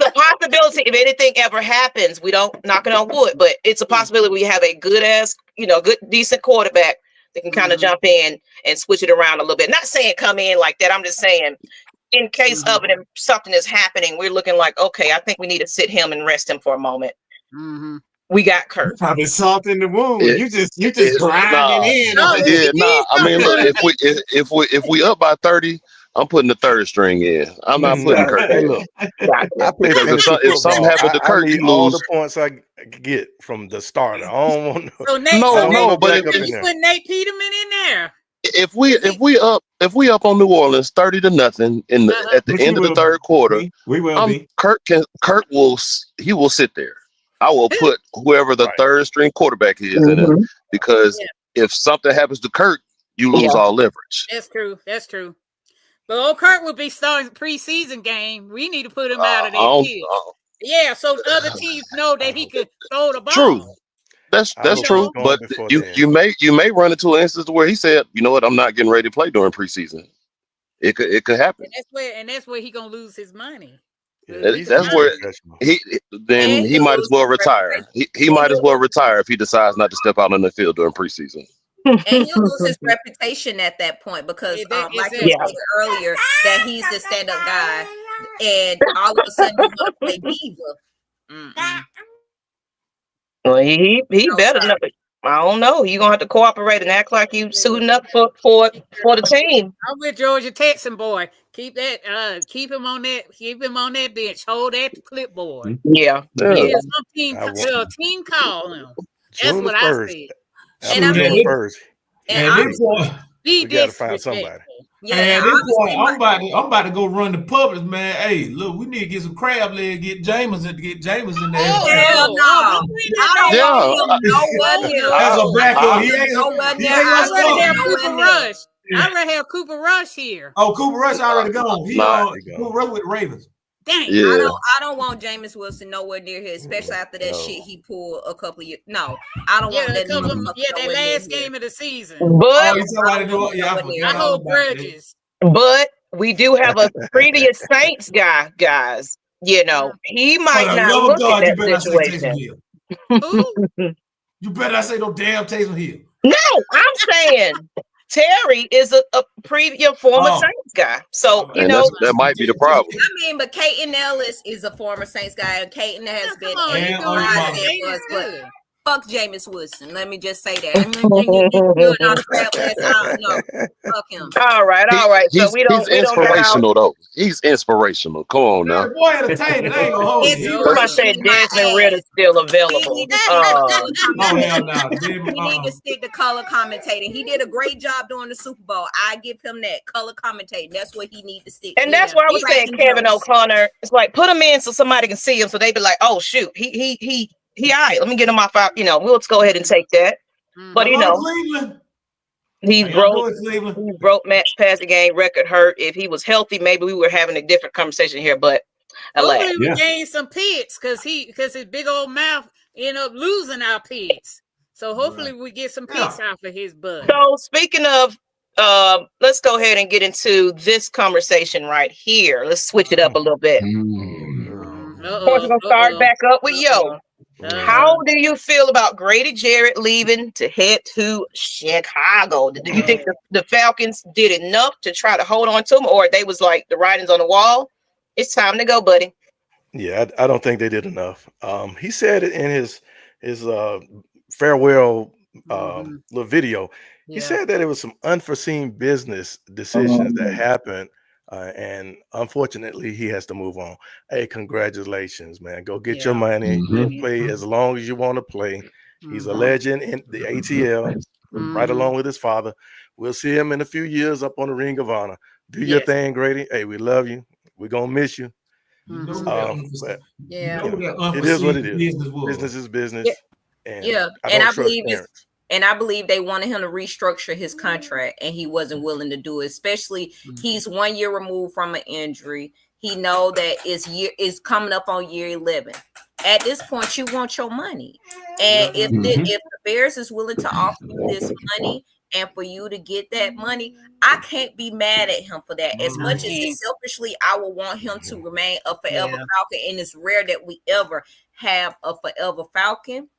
a possibility if anything ever happens, we don't knock it on wood, but it's a possibility we have a good ass, good, decent quarterback that can kind of jump in and switch it around a little bit. Not saying come in like that. I'm just saying in case of it and something is happening, we're looking like, okay, I think we need to sit him and rest him for a moment. We got Kirk. Probably salt in the wound. You just grinding in. I mean, look, if we up by 30, I'm putting the third string in. I'm not putting Kirk in. Look, if something happens to Kirk, you lose all the points I get from the starter. I don't want but you put Nate Peterman in there. If we up on New Orleans 30-0 at the end of the third quarter, we will be. Kirk will sit there. I will put whoever the third string quarterback is in it, because if something happens to Kirk, you lose all leverage. That's true. But old Kirk will be starting the preseason game. We need to put him out of there. So other teams know that he could throw the ball. True. That's true. But you may run into an instance where he said, you know what, I'm not getting ready to play during preseason. it could happen. And that's where he gonna lose his money. Yeah, That's where he might as well retire. He might as well retire if he decides not to step out on the field during preseason. And he'll lose his reputation at that point because, like you said earlier, that he's the stand-up guy, and all of a sudden you want to play diva. Well, he better not. I don't know. You're gonna have to cooperate and act like you suiting up for the team. I'm with Georgia Texan boy. Keep him on that bench. Hold that clipboard. Yeah. Some team call him. That's what I said. And I mean, we gotta find somebody. Yeah, and this point, I'm about to go run the Publix, man. Hey, look, we need to get some crab leg, get James in there. Oh, hell no. As a backup, he ain't I'd rather have Cooper Rush here. Oh, Cooper Rush already gone. Cooper Rush with the Ravens. Dang. I don't want Jameis Wilson nowhere near here, especially after that shit he pulled a couple of years. No, I don't want that. That last game of the season. But I hold grudges. But we do have a previous Saints guy, guys. You know, he might not look at that situation. You better not say no damn Taysom Hill. No, I'm saying Terry is a previous former Saints guy. So, you know. That might be the problem. I mean, but Caton Ellis is a former Saints guy. And Caton has been fuck Jameis Wilson. Let me just say that. Fuck him. All right. So he's inspirational, though. He's inspirational. Come on now. Boy, entertainment. I ain't gonna hold you. I said Desmond Ridder's still available. He need to stick to color commentating. He did a great job during the Super Bowl. I give him that color commentating. That's what he needs to stick to. And that's why I was saying Kevin O'Connor. It's like put him in so somebody can see him, so they be like, "Oh shoot, he all right. Let me get him off out. You know, we'll go ahead and take that." But you know, he broke Matt's passing game record. Hurt. If he was healthy, maybe we were having a different conversation here. But hopefully we gained some pits because his big old mouth ended up losing our pits. So hopefully we get some pits out of his butt. So speaking of, let's go ahead and get into this conversation right here. Let's switch it up a little bit. Of course, we're gonna start back up with How do you feel about Grady Jarrett leaving to head to Chicago? Do you think the Falcons did enough to try to hold on to him, or they was like the writing's on the wall? It's time to go, buddy. Yeah, I don't think they did enough. He said it in his farewell little video. He said that it was some unforeseen business decisions that happened. And unfortunately, he has to move on. Hey, congratulations, man. Go get your money. Go play as long as you want to play. He's a legend in the ATL, right along with his father. We'll see him in a few years up on the Ring of Honor. Do your thing, Grady. Hey, we love you. We're going to miss you. It is what it is. Business is business. And I believe they wanted him to restructure his contract, and he wasn't willing to do it. Especially, he's 1 year removed from an injury. He know that it's coming up on year 11. At this point, you want your money, and if the Bears is willing to offer you this money, and for you to get that money, I can't be mad at him for that. As much as selfishly, I would want him to remain a forever Falcon, and it's rare that we ever have a forever Falcon.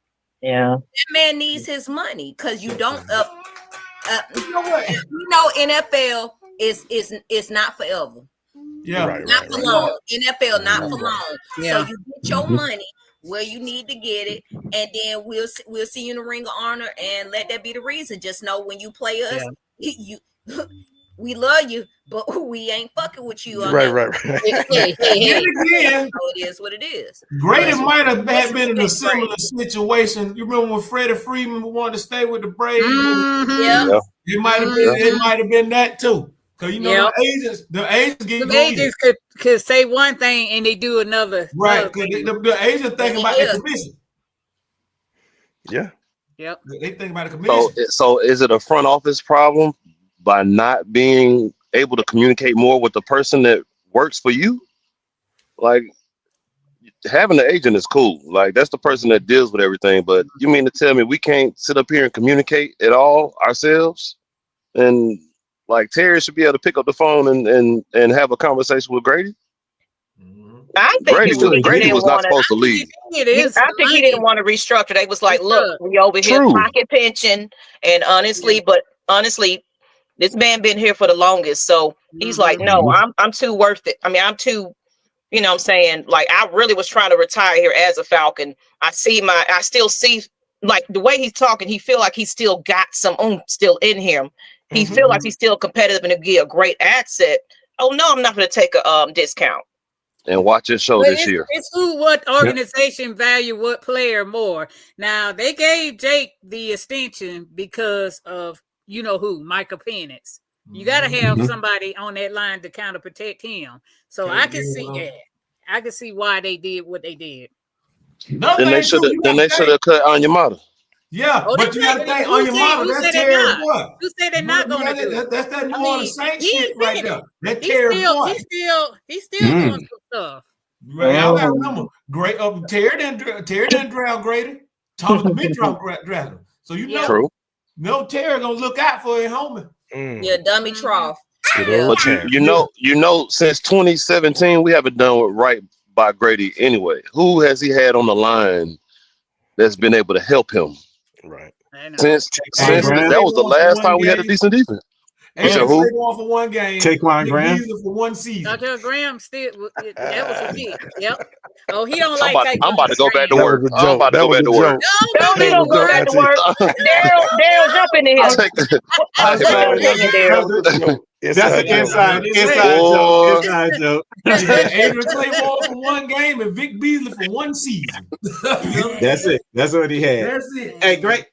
Yeah, that man needs his money because you don't. NFL is not forever. Not for long. NFL not for long. So you get your money where you need to get it, and then we'll see you in the Ring of Honor, and let that be the reason. Just know when you play us, we love you, but we ain't fucking with you. Right. So it is what it is. Grady might have been in a similar situation. You remember when Freddie Freeman wanted to stay with the Braves? It might have been that too. Because you know the agents could say one thing and they do another. Right. The agents thinking about the commission. Yeah. Yep. They think about the commission. So is it a front office problem by not being able to communicate more with the person that works for you? Like, having an agent is cool. Like, that's the person that deals with everything. But you mean to tell me we can't sit up here and communicate at all ourselves? And like Terry should be able to pick up the phone and have a conversation with Grady. I think he Grady didn't was not want to. supposed to leave. I think he didn't want to restructure. They was like, look, we over here True. pocket pension, and honestly, this man been here for the longest, so he's like, no, I'm too worth it. I mean, I'm too, you know what I'm saying? Like, I really was trying to retire here as a Falcon. I still see, like, the way he's talking, he feel like he's still got some still in him. He feel like he's still competitive and to be a great asset. Oh no, I'm not going to take a discount. And watch his show this year. It's what organization value what player more. Now they gave Jake the extension because of you know who, Michael Penix. You got to have somebody on that line to kind of protect him. So I can see that. I can see why they did what they did. Then they should have cut Onyemata. Yeah, but you got to think Onyemata. That's Terry what? Who said they're not going to do it? That's that New Orleans Saints shit right there. That Terry He's still doing some stuff. Right, y'all got to remember, Terry didn't drown Grady. Thomas been drafted. So no Terry gonna look out for his homie. Yeah, dummy trough. But you know, since 2017, we haven't done right by Grady anyway. Who has he had on the line that's been able to help him? Right. Since that was the last time we had a decent defense. Who? For one game. Taquan Graham for one season. Dr. Graham still that was a hit. Yep. Oh, he don't like. I'm about to go back to work. I'm about to go back to work. Don't go back to work. Daryl, jump in here. That's an inside joke. Adrian Claymore for one game and Vic Beasley for one season. That's it. That's what he had. That's it. Hey, great.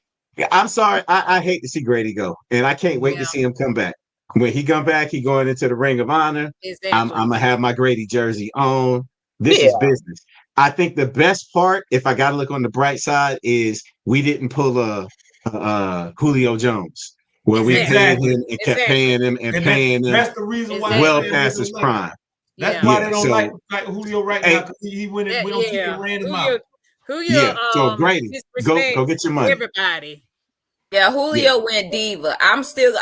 I'm sorry. I hate to see Grady go, and I can't wait to see him come back. When he come back, he going into the Ring of Honor. Exactly. I'm gonna have my Grady jersey on. This is business. I think the best part, if I got to look on the bright side, is we didn't pull a Julio Jones, where we paid him and kept paying him and paying him. That's the reason why well past his prime. That's why they don't like Julio right now, because he went and ran him out. So Grady, go get your money. Everybody. Yeah, Julio went diva. I still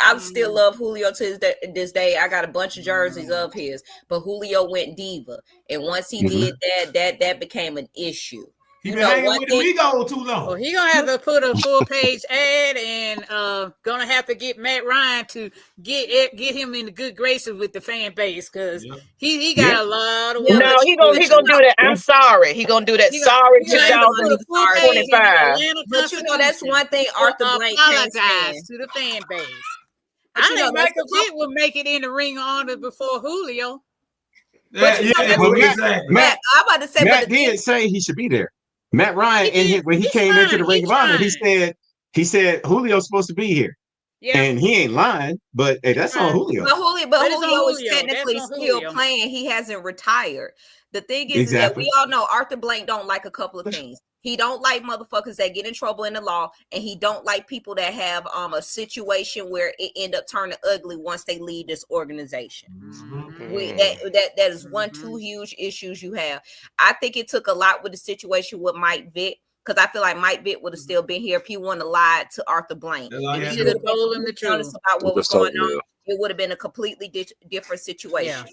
love Julio to this day. I got a bunch of jerseys of his, but Julio went diva, and once he did that became an issue. He been hanging with the ego too long. Well, he gonna have to put a full page ad, and gonna have to get Matt Ryan to get him in the good graces with the fan base, because he got a lot of work. No, he gonna do that. I'm sorry. He gonna do that. Sorry, 2025. But you know that's one thing Arthur Blank can't stand to the fan base. I think Michael Pitt will make it in the Ring of Honor before Julio. Matt, I'm about to say, Matt did say he should be there. Matt Ryan, when he came into the Ring of Honor, he said Julio's supposed to be here. Yeah. And he ain't lying, but hey, that's on Julio. But Julio is technically still playing. He hasn't retired. The thing is that we all know Arthur Blank don't like a couple of things. He don't like motherfuckers that get in trouble in the law, and he don't like people that have a situation where it end up turning ugly once they leave this organization. That is two huge issues you have. I think it took a lot with the situation with Mike Vick, because I feel like Mike Vick would have still been here if he wouldn't have lied to Arthur Blank. If he would have told him the truth about what was going on, it would have been a completely different situation.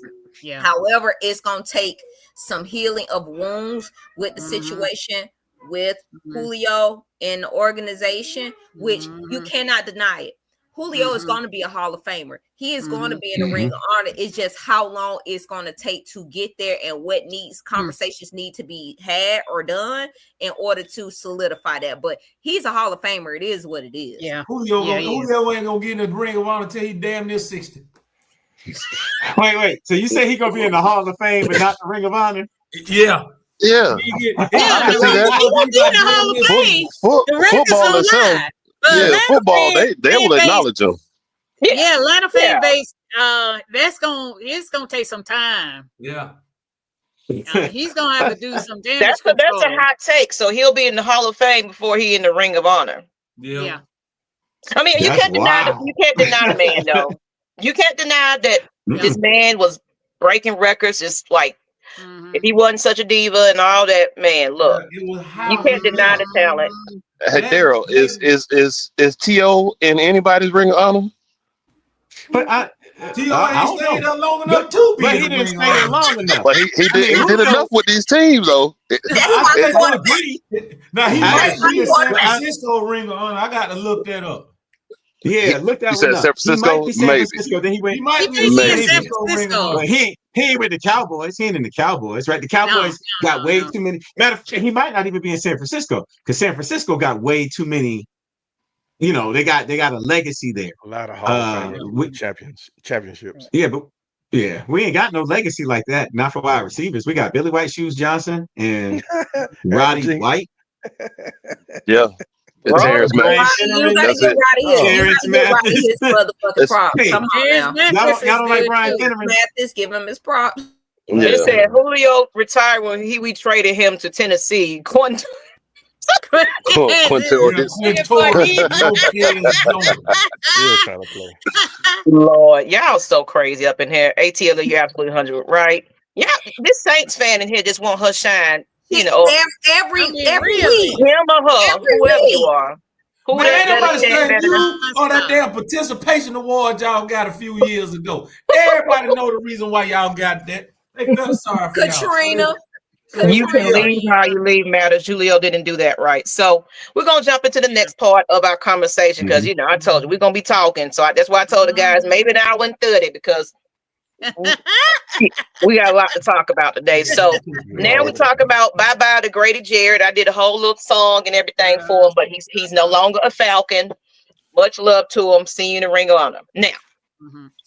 Yeah. However, it's going to take some healing of wounds with the situation with Julio and the organization, which you cannot deny it. Julio is going to be a Hall of Famer. He is going to be in the Ring of Honor. It's just how long it's going to take to get there, and what conversations need to be had or done in order to solidify that. But he's a Hall of Famer. It is what it is. Yeah. Julio ain't gonna get in the Ring of Honor till he damn near 60. Wait. So you say he gonna be in the Hall of Fame but not the Ring of Honor? Yeah. Yeah. Football itself. Football, they will acknowledge him. Yeah, Atlanta fan base. It's gonna take some time. Yeah. He's gonna have to do some damage. That's a hot take. So he'll be in the Hall of Fame before he in the Ring of Honor. Yeah. I mean, you can't deny the man though. You can't deny that this man was breaking records. Just like if he wasn't such a diva and all that, man. Look, you can't deny the talent. Hey, Daryl, is T.O. in anybody's Ring of Honor? But I ain't don't stayed know. there long enough to be. But he didn't stay there long enough. But he did enough with these teams though. I agree. Now he might be a San but Francisco Ring of Honor. I got to look that up. Yeah, look that You said one up. San He Francisco? might be San Maybe. Francisco. Then he went. He might be He a may be in San San Francisco Ring of Francisco. Honor. But he ain't with the Cowboys. He ain't in the Cowboys, right? The Cowboys got way too many. Matter of fact, he might not even be in San Francisco because San Francisco got way too many. You know, they got a legacy there. A lot of Hall of Fame championships. Yeah, but we ain't got no legacy like that. Not for wide receivers. We got Billy White Shoes Johnson and Roddy White. Yeah. And Terrence Mathis. You gotta get Roddy his motherfucking props. Come on now. Y'all don't like Brian Finneran? Mathis, give him his props. It said Julio retired when we traded him to Tennessee. Quintel. Still trying to play. Lord, y'all so crazy up in here. ATL, you're absolutely 100 right. Yeah, this Saints fan in here just want her shine. You know, every week, him or her, whoever you are. Man, ain't nobody saying you on that damn participation award y'all got a few years ago. Everybody know the reason why y'all got that. They felt sorry for Katrina. You can leave how you leave matters. Julio didn't do that right. So we're going to jump into the next part of our conversation because, you know, I told you we're going to be talking. So that's why I told the guys maybe an hour and 30 because we got a lot to talk about today. So now we talk about bye-bye to Grady Jarrett. I did a whole little song and everything for him, but he's no longer a Falcon. Much love to him. See you in the Ring of Honor. Now,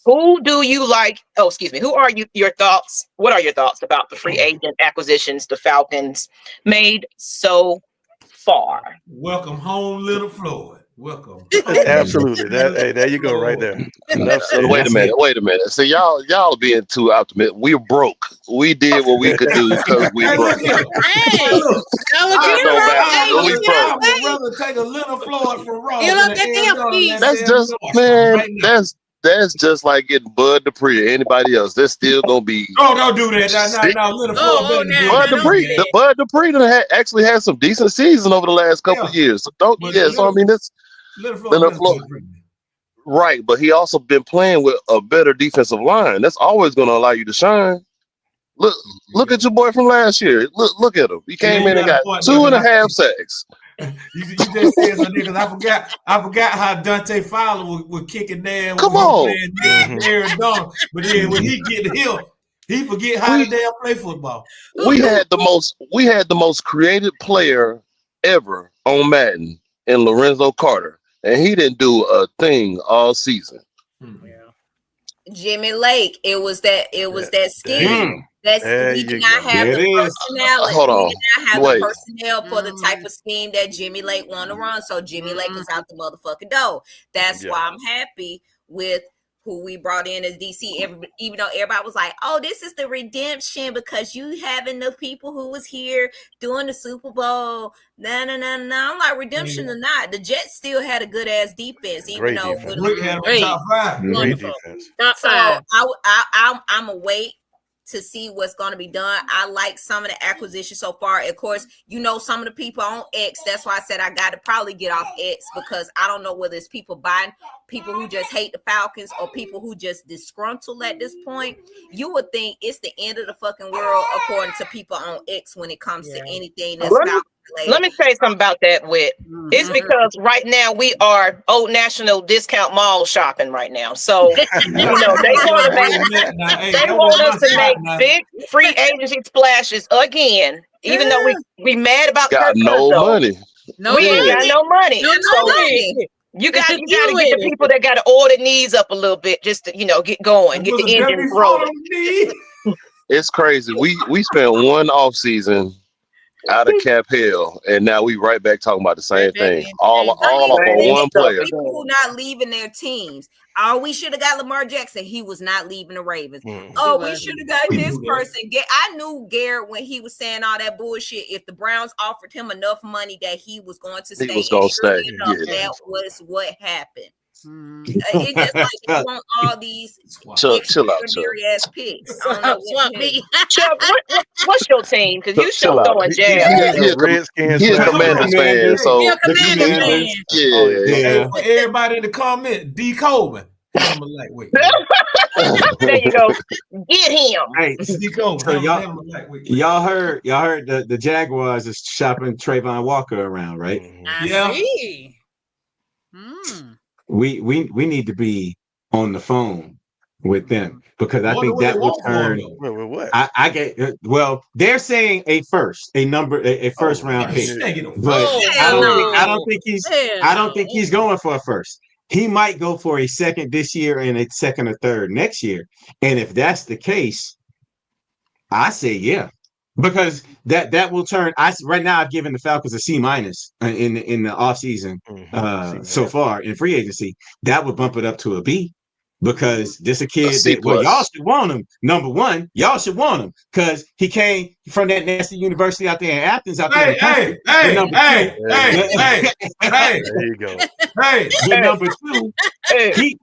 who do you like? Oh, excuse me. Who are your thoughts? What are your thoughts about the free agent acquisitions the Falcons made so far? Welcome home, little Floyd. Welcome. Absolutely. Hey, there you go, right there. Wait a minute. See, y'all being too optimistic. We're broke. We did what we could do because we broke. I would rather take a little Floyd from Ross. That's just, man. That's just like getting Bud Dupree or anybody else. They're still gonna be. Oh, don't do that. No, little Floyd. Bud Dupree actually had some decent season over the last couple of years. So don't. So I mean, that's little Floyd. Right, but he also been playing with a better defensive line. That's always gonna allow you to shine. Look at your boy from last year. Look at him. He came in and got 2.5 sacks. You just said something because I forgot how Dante Fowler was kicking there. Come on, but then when he get to him, he forget how to damn play football. We had the most creative player ever on Madden in Lorenzo Carter, and he didn't do a thing all season. Jimmy Lake, it was that scheme. We did not have the personality. Hold on. We did not have the personnel for the type of scheme that Jimmy Lake wanted to run. So Jimmy Lake is out the motherfucking door. That's why I'm happy with who we brought in as DC. Even though everybody was like, "Oh, this is the redemption because you having the people who was here doing the Super Bowl." No. I'm like, redemption or not, the Jets still had a good ass defense, even though Great defense. So I'm a wait to see what's going to be done. I like some of the acquisitions so far. Of course, you know, some of the people on X, that's why I said I got to probably get off X because I don't know whether it's people buying, people who just hate the Falcons or people who just disgruntled at this point. You would think it's the end of the fucking world according to people on X when it comes to anything that's Falcons. Let me say something about that, Whit. It's because right now we are Old National discount mall shopping right now. So, you know, they want us to make big free agency splashes again, even though we mad about got no money. We ain't got no money. You got to get the people that got to oil the knees up a little bit just to, you know, get going, get the engine rolling. It's crazy. We spent one off season out of cap hell, and now we right back talking about the same thing. All off on one player. People who not leaving their teams. Oh, we should have got Lamar Jackson. He was not leaving the Ravens. Oh, we should have got this person. I knew Garrett when he was saying all that bullshit. If the Browns offered him enough money that he was going to stay. He was going to stay. That was what happened. It's just like you want all these chill out, ass picks. What's your team? Because you should go in jail. He's a Commanders fan, so everybody in the comment, D. Coleman. Hammer lightweight. There you go. Get him. Hey, Go. so y'all heard the Jaguars is shopping Trayvon Walker around, right? I see. We need to be on the phone with them because I think that will turn. What? I get they're saying a first round pick, but I don't think he's going for a first. He might go for a second this year and a second or third next year. And if that's the case, I say yeah. Because that will turn. Right now I've given the Falcons a C- in the offseason so far in free agency. That would bump it up to a B because this a kid that y'all should want him. Number one, y'all should want him because he came from that nasty university out there in Athens out there. Hey, there you go. Hey, but number two,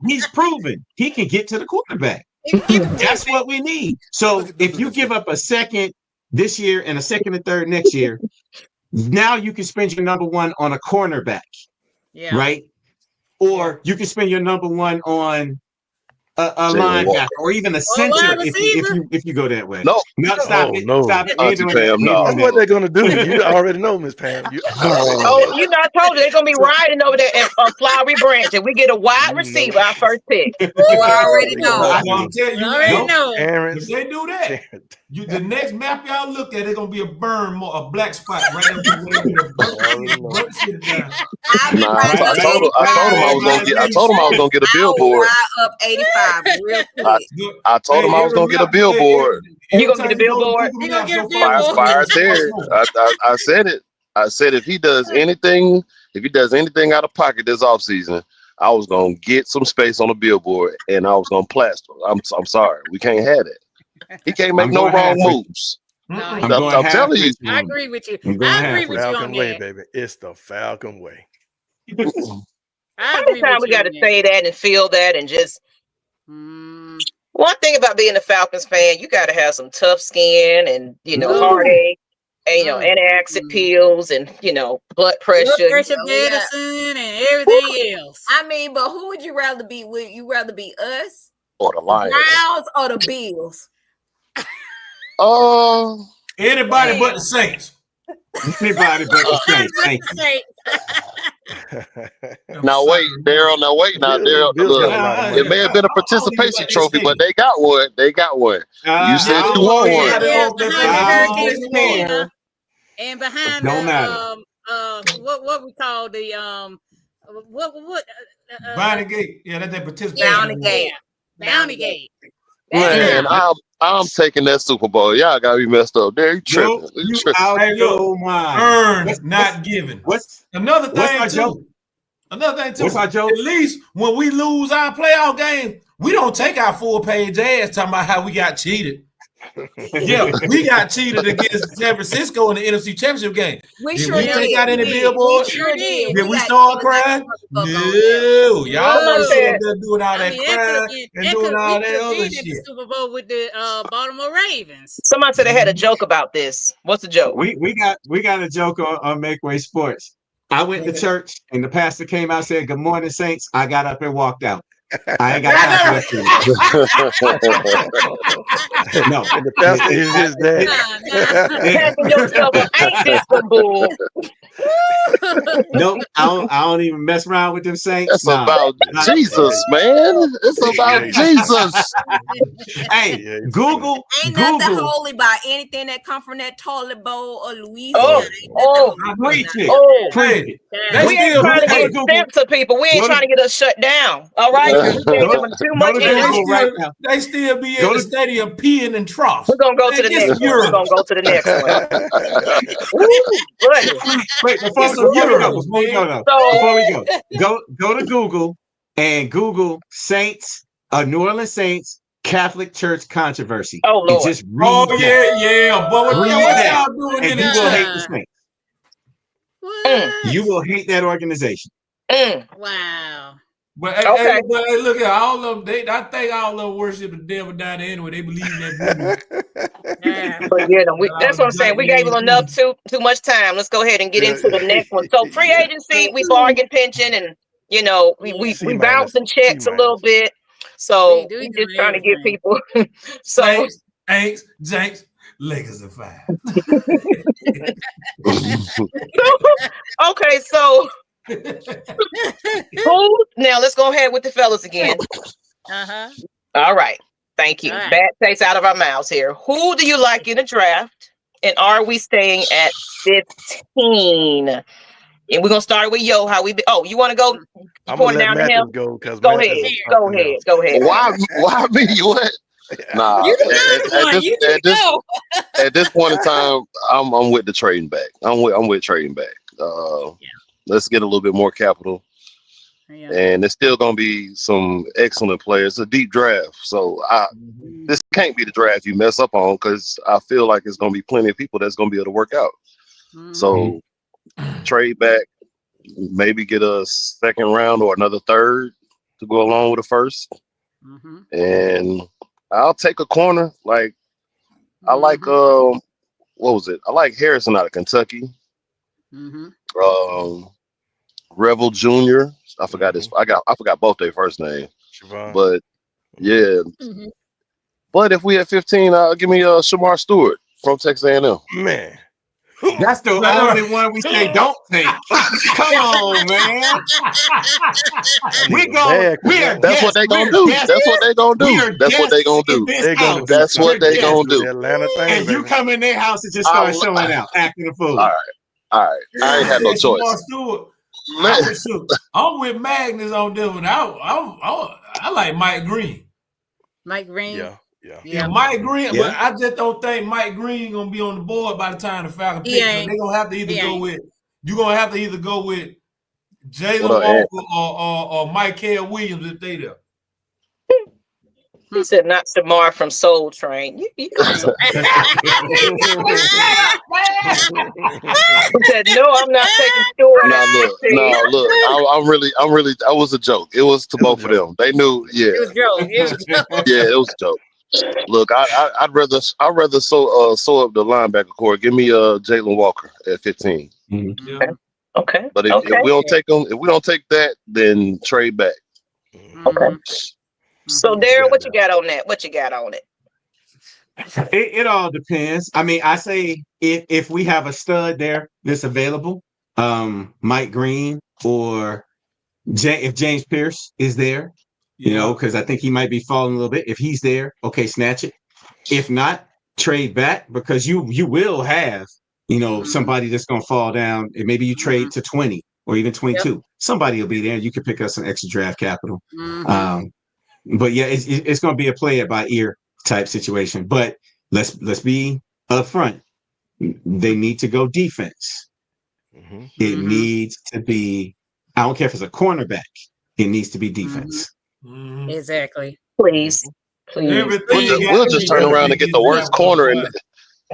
he's proven he can get to the quarterback. That's what we need. So if you give up a second this year and a second and third next year, now you can spend your number one on a cornerback, right? Or you can spend your number one on a linebacker or even a center if you go that way. No, stop it. Stop it. That's what they're gonna do. You already know, Miss Pam. You know, I told you they're gonna be riding over there on Flowery Branch, and we get a wide receiver, our first pick. You already know. If they do that, the next map y'all look at, it's gonna be a black spot right there. I told him I was gonna get a billboard. Up 85 real quick. I told him I was gonna get a billboard. You gonna get a billboard? You gonna get a billboard? Fire there. I said it. I said if he does anything out of pocket this offseason, I was gonna get some space on a billboard and I was gonna plaster. I'm sorry, we can't have it. He can't make no wrong moves. I'm telling you. I agree with you. I agree with you on Falcon way, that. baby. It's the Falcon way. Every time we got to say that and feel that and just. One thing about being a Falcons fan, you got to have some tough skin and heartache, and antacid pills and blood pressure, medicine and everything else. I mean, but who would you rather be? Would you rather be us or the Lions, Browns, or the Bills? Anybody but the Saints. Anybody but the Saints. Thank you. Now wait, Daryl. Daryl. Look, it may have been a participation trophy, but they got one. You said you want one. And behind what we call the Bounty Gate. Yeah, that's that participation. Bounty Gate. Man, I'm taking that Super Bowl. Y'all gotta be messed up. There, you tripping. You out your mind. Earned, not given. Another thing too. What's our joke? At least when we lose our playoff game, we don't take our full-page ass talking about how we got cheated. Yeah, we got cheated against San Francisco in the NFC Championship game. We did sure we did. take out any billboards? We sure did. Did we start crying? No. Y'all was sitting there doing all that crying and doing all that other shit. The Super Bowl with the Baltimore Ravens. Somebody said they had a joke about this. What's the joke? We got a joke on Makeway Sports. I went to church and the pastor came out and said, "Good morning, Saints." I got up and walked out. I ain't got time for that. No, and the pastor is his dad. Nope, I don't even mess around with them Saints. It's about Jesus, man. It's about Jesus. Hey, Google. Ain't nothing holy by anything that come from that toilet bowl or Louisiana. Preach it. Hey, we ain't trying to get stamps to people. We ain't trying to get us shut down. All right. They still be in the stadium peeing and troughs. We're gonna go to the next one. We're gonna go to the next one. Wait, before we go, go to Google and Google Saints, New Orleans Saints Catholic Church controversy. Oh Lord! And just read yeah. But what y'all doing and you will hate the Saints. You will hate that organization. Wow. But hey, look at all of them. I think all of them worship the devil down there anyway. They believe in that. But that's what I'm saying. We gave them enough too much time. Let's go ahead and get into the next one. So free agency, we bargain pension, and we bouncing checks a little bit. So we're just trying to get people. So Ainks, Janks, Lakers at 5. Okay, so now let's go ahead with the fellas again. All right. Thank you. Right. Bad taste out of our mouths here. Who do you like in a draft? And are we staying at 15? And we're gonna start with Yo. How we be? Oh, you want to go? I'm gonna let Mathis go because go ahead. Go ahead. Go ahead. Why me? What? Nah. At this point in time, I'm with the trading back. I'm with trading back. Let's get a little bit more capital. Yeah. And there's still gonna be some excellent players. It's a deep draft, so this can't be the draft you mess up on because I feel like it's gonna be plenty of people that's gonna be able to work out. So trade back, maybe get a second round or another third to go along with the first, and I'll take a corner. Like I like what was it? I like Harrison out of Kentucky. Revel Jr. I forgot his. I forgot both their first name. Siobhan. But yeah. But if we had 15, give me Shamar Stewart from Texas A&M. Man, that's the only one we say don't take. Come on, man. That's what they gonna do. That's what they gonna do. That's what they gonna do. That's what they gonna do. Atlanta thing, and you come in their house and just start showing out, acting a fool. All right. I ain't had no choice. I'm with Magnus on this one. I like Mike Green. Mike Green? Yeah, Mike Green, but I just don't think Mike Green gonna be on the board by the time the Falcons pick. So they're gonna have to either go with Jalen Walker or Michael Williams if they there. He said not Shamar from Soul Train. You said, no, I'm not taking Stewart. Look. I was a joke. It was to both of them. They knew, It was a joke. Yeah, it was a joke. Look, I'd rather sew up the linebacker core. Give me Jalen Walker at 15. Okay. But if we don't take them, if we don't take that, then trade back. Okay. So Darryl, what you got on that? What you got on it? It all depends. I mean, I say if we have a stud there that's available, Mike Green or if James Pierce is there, you know, because I think he might be falling a little bit. If he's there, okay, snatch it. If not, trade back because you will have, you know, somebody that's going to fall down and maybe you trade to 20 or even 22. Yep. Somebody will be there. You can pick up some extra draft capital. But yeah, it's going to be a play it by ear type situation. But let's be upfront. They need to go defense. It needs to be. I don't care if it's a cornerback. It needs to be defense. Exactly. Please. We'll just turn around and get the worst corner in.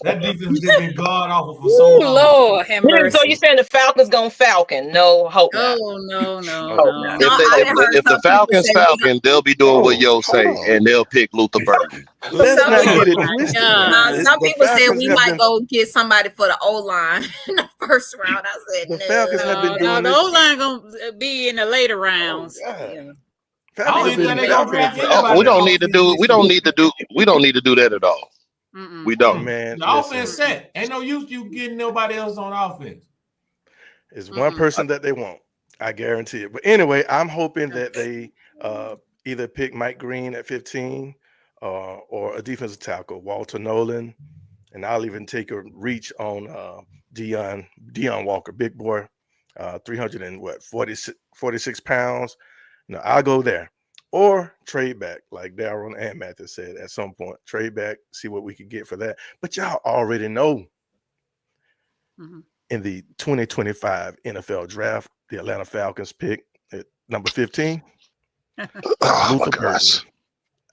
That defense has been god awful for so long. Lord have mercy. So you saying the Falcons gonna Falcon? No, hope not. No. If the Falcons Falcon, they'll be doing what Yo say, and they'll pick Luther Burden. Let's not get it twisted. Some people said we might go get somebody for the O-line in the first round. I said the Falcons have been doing the O-line gonna be in the later rounds. We don't need to do that at all. We don't, man. The offense set. Ain't no use you getting nobody else on offense. It's one person that they want. I guarantee it. But anyway, I'm hoping that they either pick Mike Green at 15 or a defensive tackle, Walter Nolan, and I'll even take a reach on Deion Walker, big boy, 46 pounds. No, I'll go there. Or trade back, like Darryl and Mathis said at some point. Trade back, see what we could get for that. But y'all already know in the 2025 NFL draft, the Atlanta Falcons pick at number 15. Oh my gosh.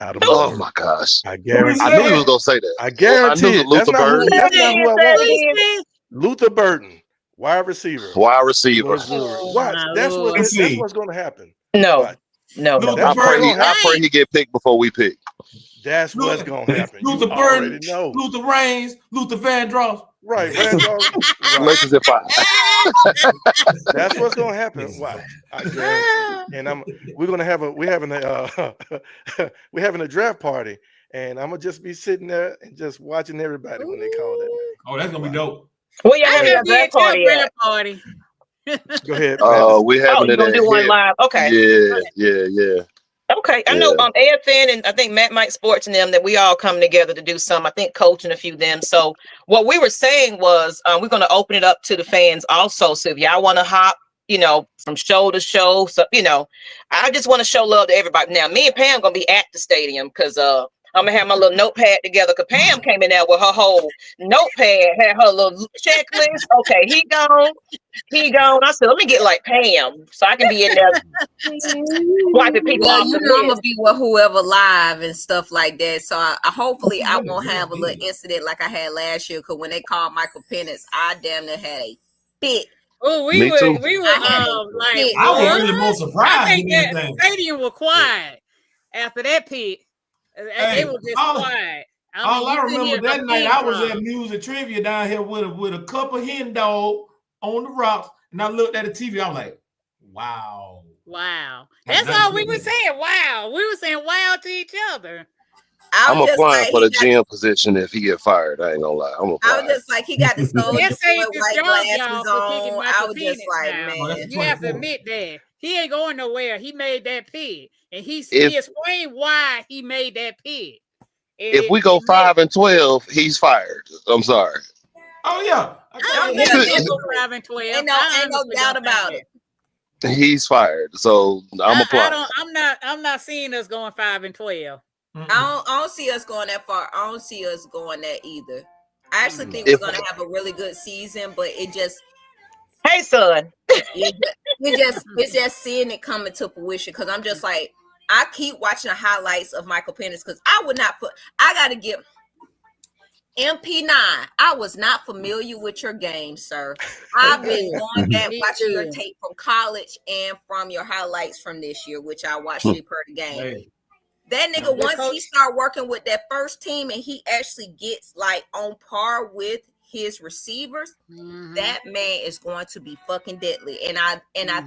Oh my gosh. I guarantee. I knew he was going to say that. I guarantee it. Luther Burden. That's not who I want. Luther Burden, wide receiver. Watch. That's what's going to happen. No. Watch. No, I pray he get picked before we pick. That's what's gonna happen. Luther Burden, Luther Reigns, Luther Vandross. Right, Vandross. Right. That's what's gonna happen. Watch. I guarantee. and we're having a draft party, and I'm gonna just be sitting there and just watching everybody when they call that name. Oh, that's gonna be dope. Where y'all having I your draft party at? party. Go ahead. Mathis. We're having you it gonna at do one Head. live? Okay. Yeah. Okay, I know AFN and I think Matt Mike Sports and them that we all come together to do some. I think Coach and a few of them. So what we were saying was we're going to open it up to the fans also. So if y'all want to hop, from show to show, so I just want to show love to everybody. Now me and Pam gonna be at the stadium because I'm gonna have my little notepad together. Cause Pam came in there with her whole notepad, had her little checklist. Okay, he gone. I said, let me get like Pam so I can be in there wiping people off the I'm list. gonna be with whoever live and stuff like that. So hopefully I won't have a little incident like I had last year. Because when they called Michael Penix, I damn near had a fit. Oh, Me too. we were like, I was really more I surprised think with that anything. stadium was quiet after that pick. They were just quiet. I remember that night I was at Music Trivia down here with a cup of hen dog on the rocks, and I looked at the TV. I was like, wow. That's all we were saying. Wow. We were saying wow to each other. I'm applying for the GM position if he get fired. I ain't gonna lie. I'm applying. I was just like, he got the Soldier white glasses on. I was just like, man, you have to admit that he ain't going nowhere. He made that pick, and he explained why he made that pick. If we go 5-12, he's fired. I'm sorry. Oh yeah, I think he'll go 5-12. Ain't no doubt about it. He's fired, so I'm applying. I'm not seeing us going 5-12. I don't see us going that far. I don't see us going that either. I actually think we're gonna have a really good season, but it just hey son. it's just seeing it coming to fruition because I'm just like I keep watching the highlights of Michael Penix because I gotta give MP9. I was not familiar with your game, sir. I've been going back watching your tape from college and from your highlights from this year, which I watched you per the game. Hey. That nigga, once he start working with that first team and he actually gets like on par with his receivers, that man is going to be fucking deadly. And I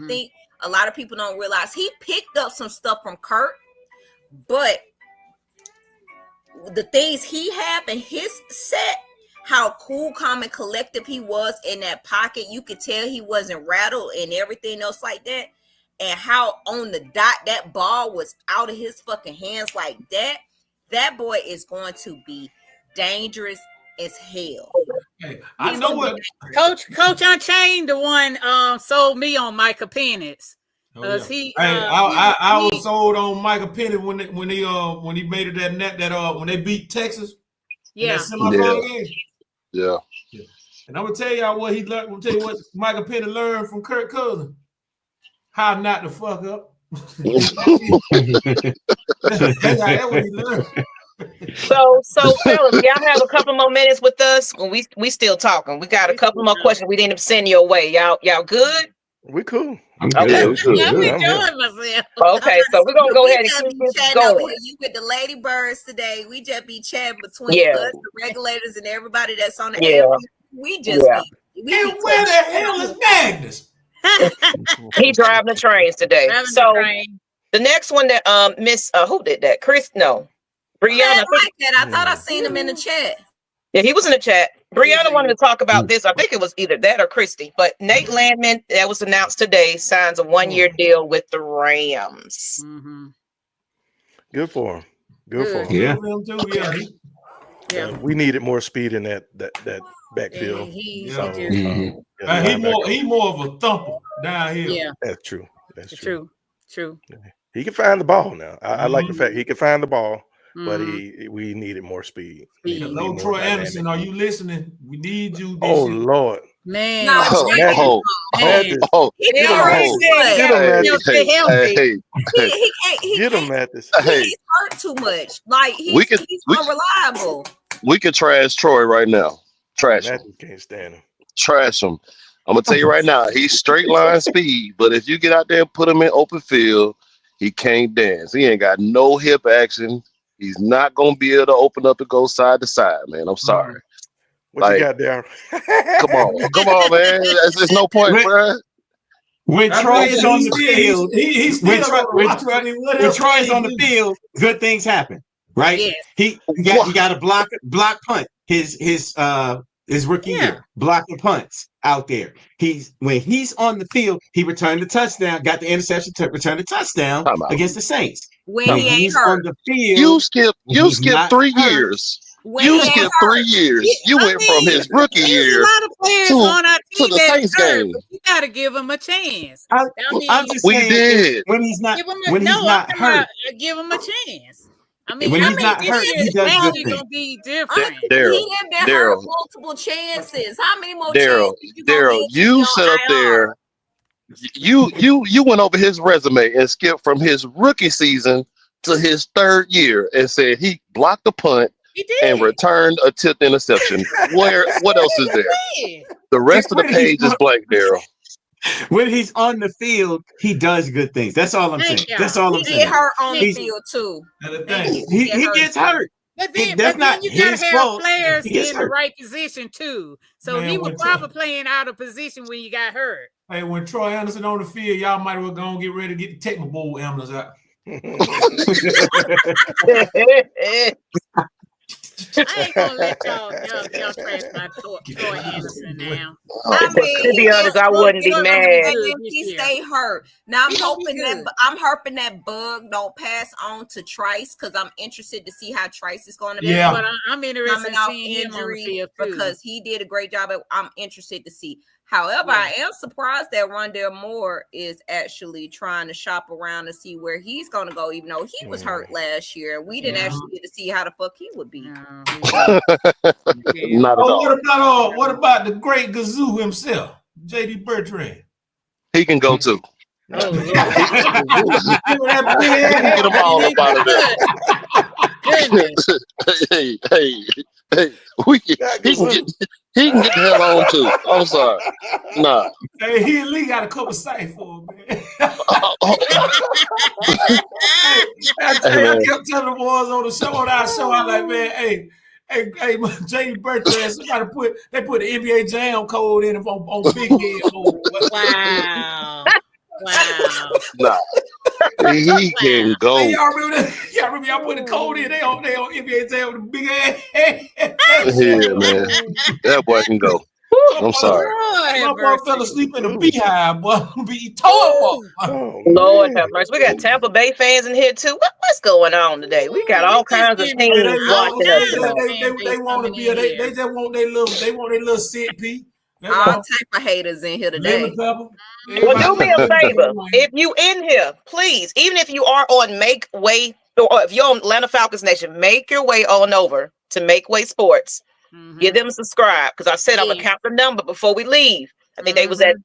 think a lot of people don't realize he picked up some stuff from Kurt, but the things he have in his set, how cool, calm, and collective he was in that pocket, you could tell he wasn't rattled and everything else like that. And how on the dot that ball was out of his fucking hands like that, that boy is going to be dangerous as hell. Hey, I know what Coach Unchained, the one sold me on Michael Penix. I was sold on Michael Penix when he made it that when they beat Texas. Yeah. Game. Yeah. And I'm gonna tell y'all what he learned. I'm gonna tell you what Michael Penix learned from Kirk Cousins. How not to fuck up. That's what he learned. So fellas, y'all have a couple more minutes with us. We still talking. We got a couple more questions we didn't send your way. Y'all good? We cool. Okay. I'm enjoying myself. Okay, so we're gonna go ahead and keep this going. You with the Lady Birds today. We just be chatting between us, the regulators, and everybody that's on the air. We just be and where the hell is Magnus? He driving the trains today. The next one that Miss who did that? Brianna. I thought I seen him in the chat. Yeah, he was in the chat. Brianna wanted to talk about this. I think it was either that or Christy. But Nate Landman, that was announced today, signs a 1-year deal with the Rams. Good for him. Good for him. Yeah. We needed more speed in that backfield. He's more of a thumper down here. Yeah, that's true. That's true. He can find the ball now. I like the fact he can find the ball, but we needed more speed. Hello, Troy Anderson. Are you listening? We need you. Oh Lord, man! He get him, Mathis. He's hurt too much. Like he's unreliable. We could trash Troy right now. Trash him. Can't stand him. Trash him. I'm gonna tell you right now, he's straight line speed, but if you get out there and put him in open field, he can't dance. He ain't got no hip action. He's not gonna be able to open up and go side to side, man. I'm sorry. What you got there? Come on, man. There's no point, bro. When Troy is on the field, when Troy is on the field, good things happen, right? Yes. You got to block punt his rookie year, blocking punts out there. When he's on the field, he returned the touchdown, got the interception to return the touchdown against the Saints. When he's on the field, you skipped 3 years. You skipped 3 years. You went from his rookie year a lot of players to on our team the Saints game. You got to give them a chance. I'm just we saying, did. when he's not hurt. Give him a chance. I mean, when he's not hurt, he does good things. Gonna be different. He didn't been hurt multiple chances. How many more chances? Daryl, you sit up there. You went over his resume and skipped from his rookie season to his 3rd year and said he blocked the punt and returned a tipped interception. What else is there? The rest of the page is blank, Daryl. When he's on the field, he does good things. That's all I'm saying. That's all I'm saying. He get hurt on the field too. He gets hurt. But then you gotta have players in the right position too. So he was probably playing out of position when you got hurt. Hey, when Troy Anderson on the field, y'all might as well go and get ready to get the Techno Bowl emblems out. I ain't gonna let y'all trash my Troy Anderson now. To be honest, I wouldn't be mad. He stay hurt. Now I'm hoping that bug don't pass on to Trice because I'm interested to see how Trice is going to be. Yeah, but I'm interested in seeing him on the field too. Because he did a great job. I'm interested to see. However, I am surprised that Rondell Moore is actually trying to shop around to see where he's going to go, even though he was hurt last year. We didn't actually get to see how the fuck he would be. Not at all. What about the great Gazoo himself, J.D. Bertrand? He can go too. He can get them all up out of there. Hey, he can get the hell on too. I'm sorry. Nah. Hey, he at least got a couple sites for him, man. I kept telling the boys on the show, on our show, I'm like, man, hey, J.D. Bertrand, they put the NBA Jam code in on Big Head. Wow. Nah. He can go. Hey, y'all remember that? Y'all remember y'all put the code in? They on NBA Jam with the big ass. Yeah, man. That boy can go. I'm sorry. My boy fell asleep in a beehive, boy. Be told. Lord have mercy. We got Tampa Bay fans in here too. What's going on today? We got all kinds of teams watching us. They want to be. They just want their little sit piece. All type of haters in here today. Well, do me a favor. If you in here, please, even if you are on Make Way, or if you're on Atlanta Falcons Nation, make your way on over to Make Way Sports. Give them a subscribe, because I said I'm gonna count the number before we leave. I think they was at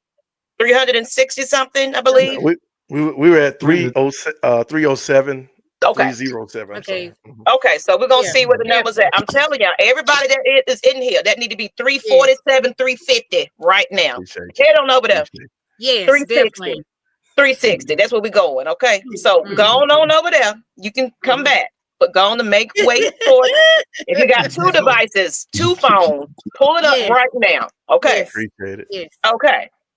360 something, I believe. We were at 307. Okay. 307. Okay, so we're gonna see what the numbers at. I'm telling y'all, everybody that is in here, that need to be 347, 350 right now. Head on over there. Yes, 360. 360. That's where we're going. Okay. So go on over there. You can come back. But go on to Make Way Sports. If you got 2 devices, 2 phones, pull it up right now. Okay. Appreciate it. Yes.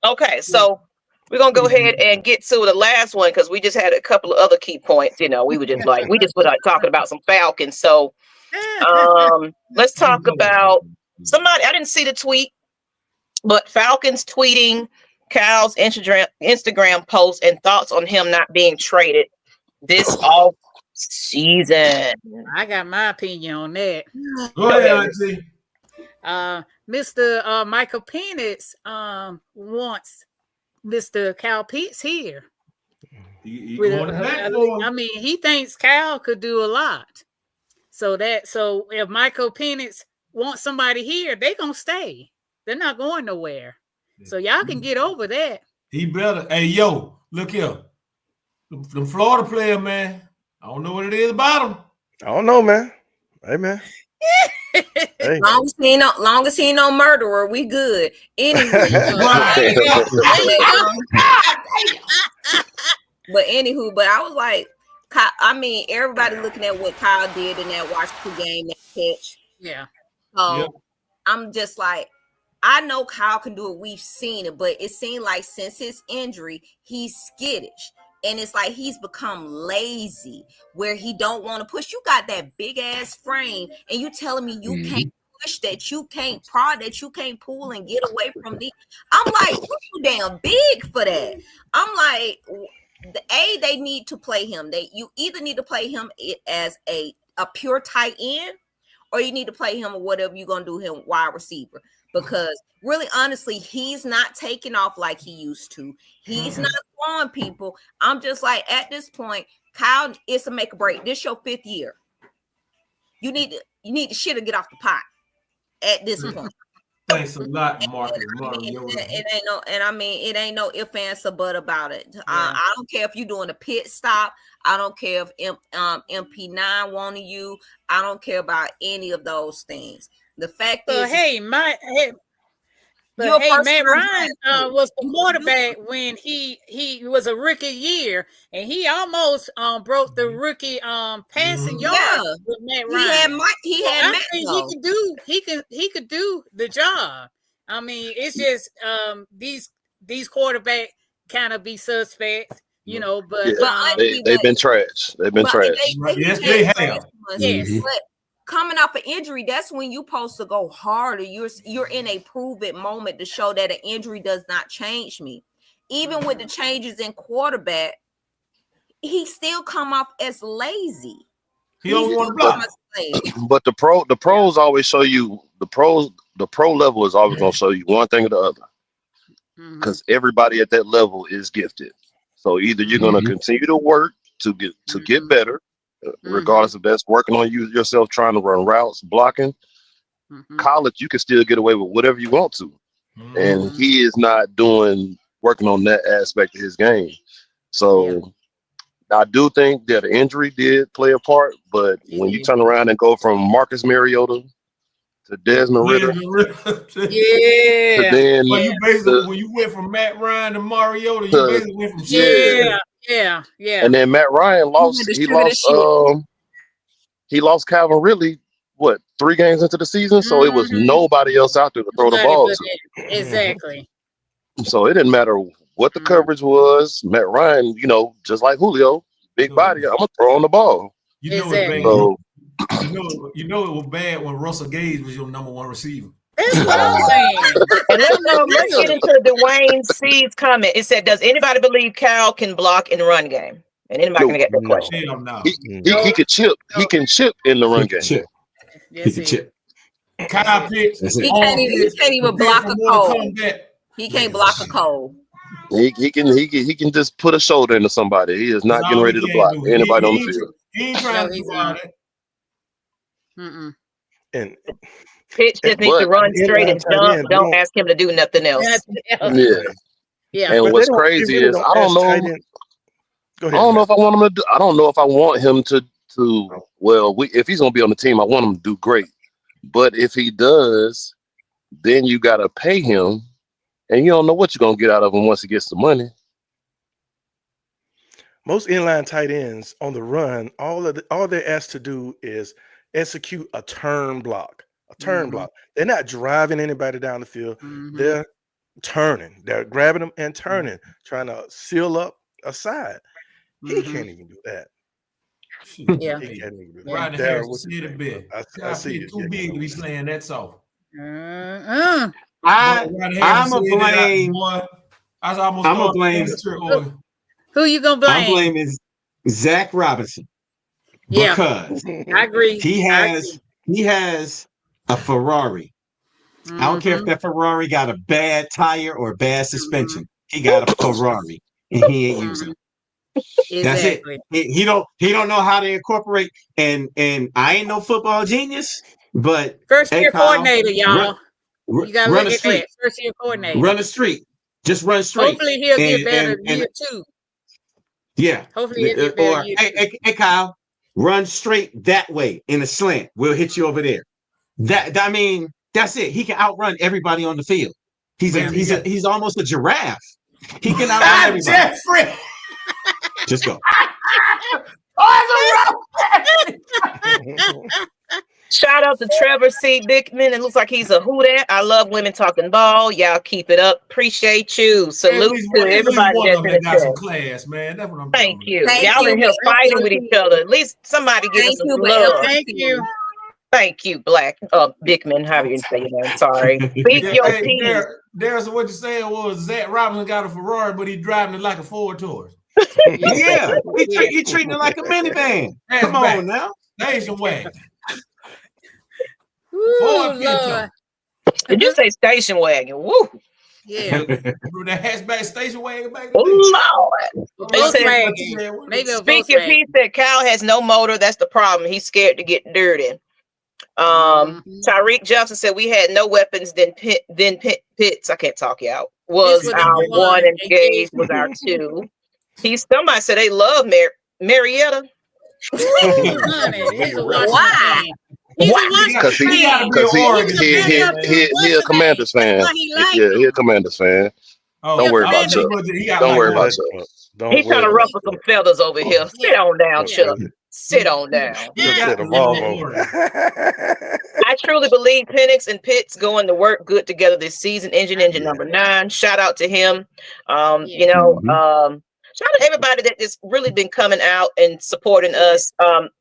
Okay. So we're gonna go ahead and get to the last one, because we just had a couple of other key points. You know, we just talking about some Falcons. So let's talk about somebody. I didn't see the tweet, but Falcons tweeting Cal's Instagram post and thoughts on him not being traded this off season. I got my opinion on that. Go ahead, Auntie. Mr. Michael Penix wants Mr. Cal Pitts here. I mean, he thinks Cal could do a lot. So if Michael Penix wants somebody here, they're gonna stay. They're not going nowhere. So y'all can get over that. He better. Hey, yo, look here. The Florida player, man. I don't know what it is about him. I don't know, man. Hey, man. Hey. Long as he no murderer, we good. Anyway, but I was like, I mean, everybody looking at what Kyle did in that Washington game, that catch. Yeah. I'm just like, I know Kyle can do it. We've seen it, but it seemed like since his injury, he's skittish. And it's like he's become lazy where he don't want to push. You got that big ass frame, and you telling me you can't push, that you can't prod, that you can't pull and get away from the. I'm like, you damn big for that. I'm like, they need to play him. You either need to play him as a pure tight end, or you need to play him or whatever you're gonna do him wide receiver. Because really, honestly, he's not taking off like he used to. He's not throwing people. I'm just like, at this point, Kyle, it's a make or break. This your 5th year. You need to shit or get off the pot at this point. Thanks a lot, Mark. It ain't no ifs, ands, or but about it. Yeah. I don't care if you're doing a pit stop. I don't care if MP9 wanted you. I don't care about any of those things. The fact is, Matt Ryan was the quarterback when he was a rookie year, and he almost broke the rookie passing yards with Matt Ryan. He could do the job. I mean, it's just these quarterbacks kind of be suspects, you know. But they've been trash. They've been trash. Yes, they have. Yes. But coming off an injury, that's when you're supposed to go harder. You're in a prove-it moment to show that an injury does not change me. Even with the changes in quarterback, he still come off as lazy. He don't want to block. But the pros always show you the pro level is always going to show you one thing or the other, because everybody at that level is gifted. So either you're going to continue to work to get better, regardless if that's working on yourself, trying to run routes, blocking. College, you can still get away with whatever you want to, and he is not working on that aspect of his game. So I do think that the injury did play a part, but when you turn around and go from Marcus Mariota to Desmond Ritter, to then when you went from Matt Ryan to Mariota, you basically went from and then Matt Ryan lost. He lost Calvin Ridley, 3 games into the season, so it was nobody else out there to throw the ball to. Exactly. So it didn't matter what the coverage was. Matt Ryan, just like Julio, big body, I'm gonna throw on the ball. You know it bad. So, you know it was bad when Russell Gage was your number 1 receiver. That's what I'm saying. And let's get into Dwayne C's comment. It said, "Does anybody believe Cal can block in the run game?" And anybody gonna get that question? He could chip. He can chip in the run game. Yes, he can chip. Kyle Pitts. He can't even block a cold. He can't block a cold. He can just put a shoulder into somebody. He is not getting ready to block anybody on the field. He ain't trying to do all that. And Pitts just needs to run straight and jump. Don't ask him to do nothing else. Yeah. And what's crazy is I don't know. I don't know if I want him to do. I don't know if I want him to. If he's gonna be on the team, I want him to do great. But if he does, then you gotta pay him, and you don't know what you're gonna get out of him once he gets the money. Most inline tight ends on the run, all they're asked to do is execute a turn block. They're not driving anybody down the field. They're turning. They're grabbing them and turning, trying to seal up a side. He can't even do that. Yeah. He can't even do that. Rodney Harris said it big. I see it. Too big to be playing that soft. I'm a blame. I'm a blame. Who you gonna blame? I'm blaming Zach Robinson. Yeah, because I agree. He has a Ferrari. I don't care if that Ferrari got a bad tire or a bad suspension. He got a Ferrari and he ain't using it. Exactly. That's it. He don't know how to incorporate. And I ain't no football genius, but first year coordinator, y'all. You gotta run a street. First year coordinator. Run a street. Just run straight. Hopefully he'll get better year 2. Yeah. Hopefully he'll get better year 2. Hey, Kyle, run straight that way in a slant. We'll hit you over there. That's it. He can outrun everybody on the field. He's almost a giraffe. He can outrun everybody. Jeffrey. Just go. Shout out to Trevor C. Bickman. It looks like he's a who that. I love women talking ball. Y'all keep it up. Appreciate you. Salute to everybody one that's of in them the that got some chat. class, man. That's what I'm Thank talking you. Thank Y'all you, in here but fighting with each other. At least somebody give us Thank some you, but love. Thank you. Thank you, Bickman. However you say your name. Sorry. Speak about. your Hey, piece. there's what you're saying was Zach Robinson got a Ferrari, but he's driving it like a Ford Taurus. Yeah, he treating it like a minivan. Come on now. Station wagon. Ooh, Lord. Did you say station wagon? Woo. Yeah. Remember that hatchback station wagon back in the day? Lord. They said, Volkswagen. Maybe a speak your Volkswagen. piece that Kyle has no motor. That's the problem. He's scared to get dirty. Tyreek Johnson said we had no weapons. Then Pitts. I can't talk you out. Was This was our number one, one. and Gaze was our two. Somebody said they love Marietta. Honey, he's a Washington Why? fan. He's a Washington Because he a Commanders fan. He a Commanders fan. Don't worry about Chuck. Don't worry about Chuck. He's trying to ruffle some feathers over here. Sit on down, Chuck. Sit on down. I truly believe Penix and Pitts going to work good together this season. Engine number 9. Shout out to him. Shout out to everybody that has really been coming out and supporting us.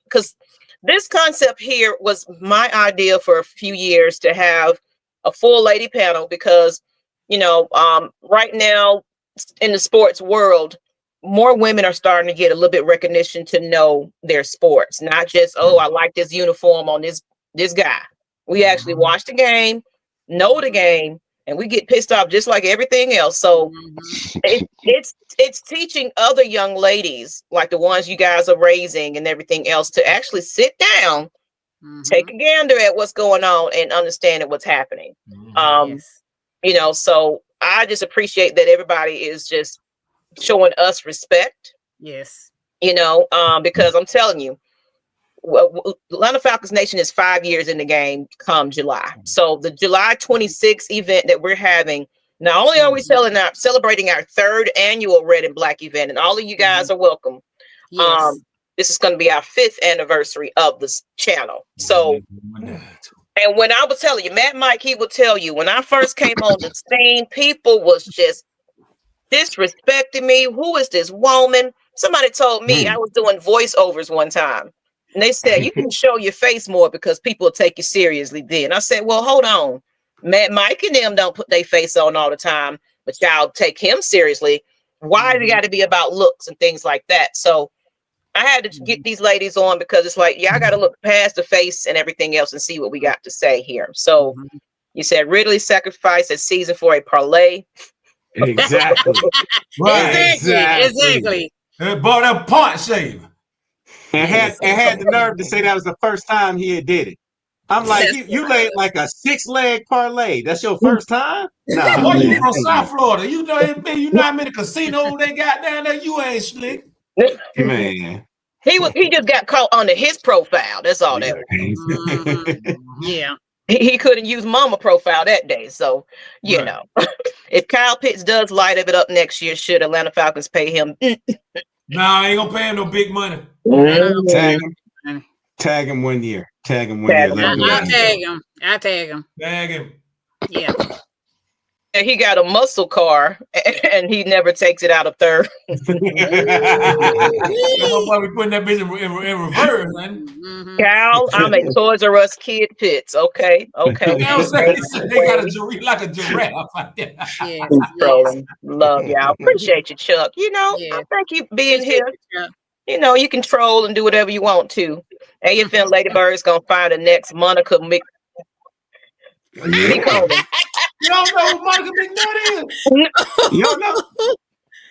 Because this concept here was my idea for a few years to have a full lady panel because, right now in the sports world, more women are starting to get a little bit recognition to know their sports, not just, I like this uniform on this guy. We actually watch the game, know the game, and we get pissed off just like everything else. So it's teaching other young ladies like the ones you guys are raising and everything else to actually sit down, take a gander at what's going on and understand what's happening. So I just appreciate that everybody is just showing us respect. Yes. Because I'm telling you, Atlanta Falcons Nation is 5 years in the game come July. So the July 26th event that we're having, not only are we celebrating our 3rd annual Red and Black event, and all of you guys are welcome. Yes. This is going to be our 5th anniversary of this channel. So, and when I was telling you, Matt Mike, he will tell you, when I first came on the scene, people was just disrespecting me. Who is this woman? Somebody told me I was doing voiceovers one time. And they said, you can show your face more because people will take you seriously then. I said, well, hold on. Matt Mike and them don't put their face on all the time, but y'all take him seriously. Why do it got to be about looks and things like that? So I had to get these ladies on because it's like, I got to look past the face and everything else and see what we got to say here. So you said Ridley sacrificed a season for a parlay. Exactly. Right. Exactly. Bought a punt save. And had the nerve to say that was the first time he had did it. I'm like, you laid like a 6-leg parlay. That's your first time? Nah. Boy, you from South Florida. You know how many casinos they got down there? You ain't slick. Man. He just got caught under his profile. That's all that was. Yeah. He couldn't use mama profile that day. So, if Kyle Pitts does light it up next year, should Atlanta Falcons pay him? Nah, I ain't gonna pay him no big money. Tag him 1 year. Tag him 1 year. I tag him. Tag him. Yeah. And he got a muscle car and he never takes it out of third. That's why we putting that bitch in reverse, man. Cal, I'm a Toys R Us kid Pitts. Okay. They got a like a giraffe like that. Yes. Love y'all. Appreciate you, Chuck. I thank you being here. You can troll and do whatever you want to. AFN Lady Birds gonna find the next Monica Mc. You don't know who Monica McNutt is? You don't know?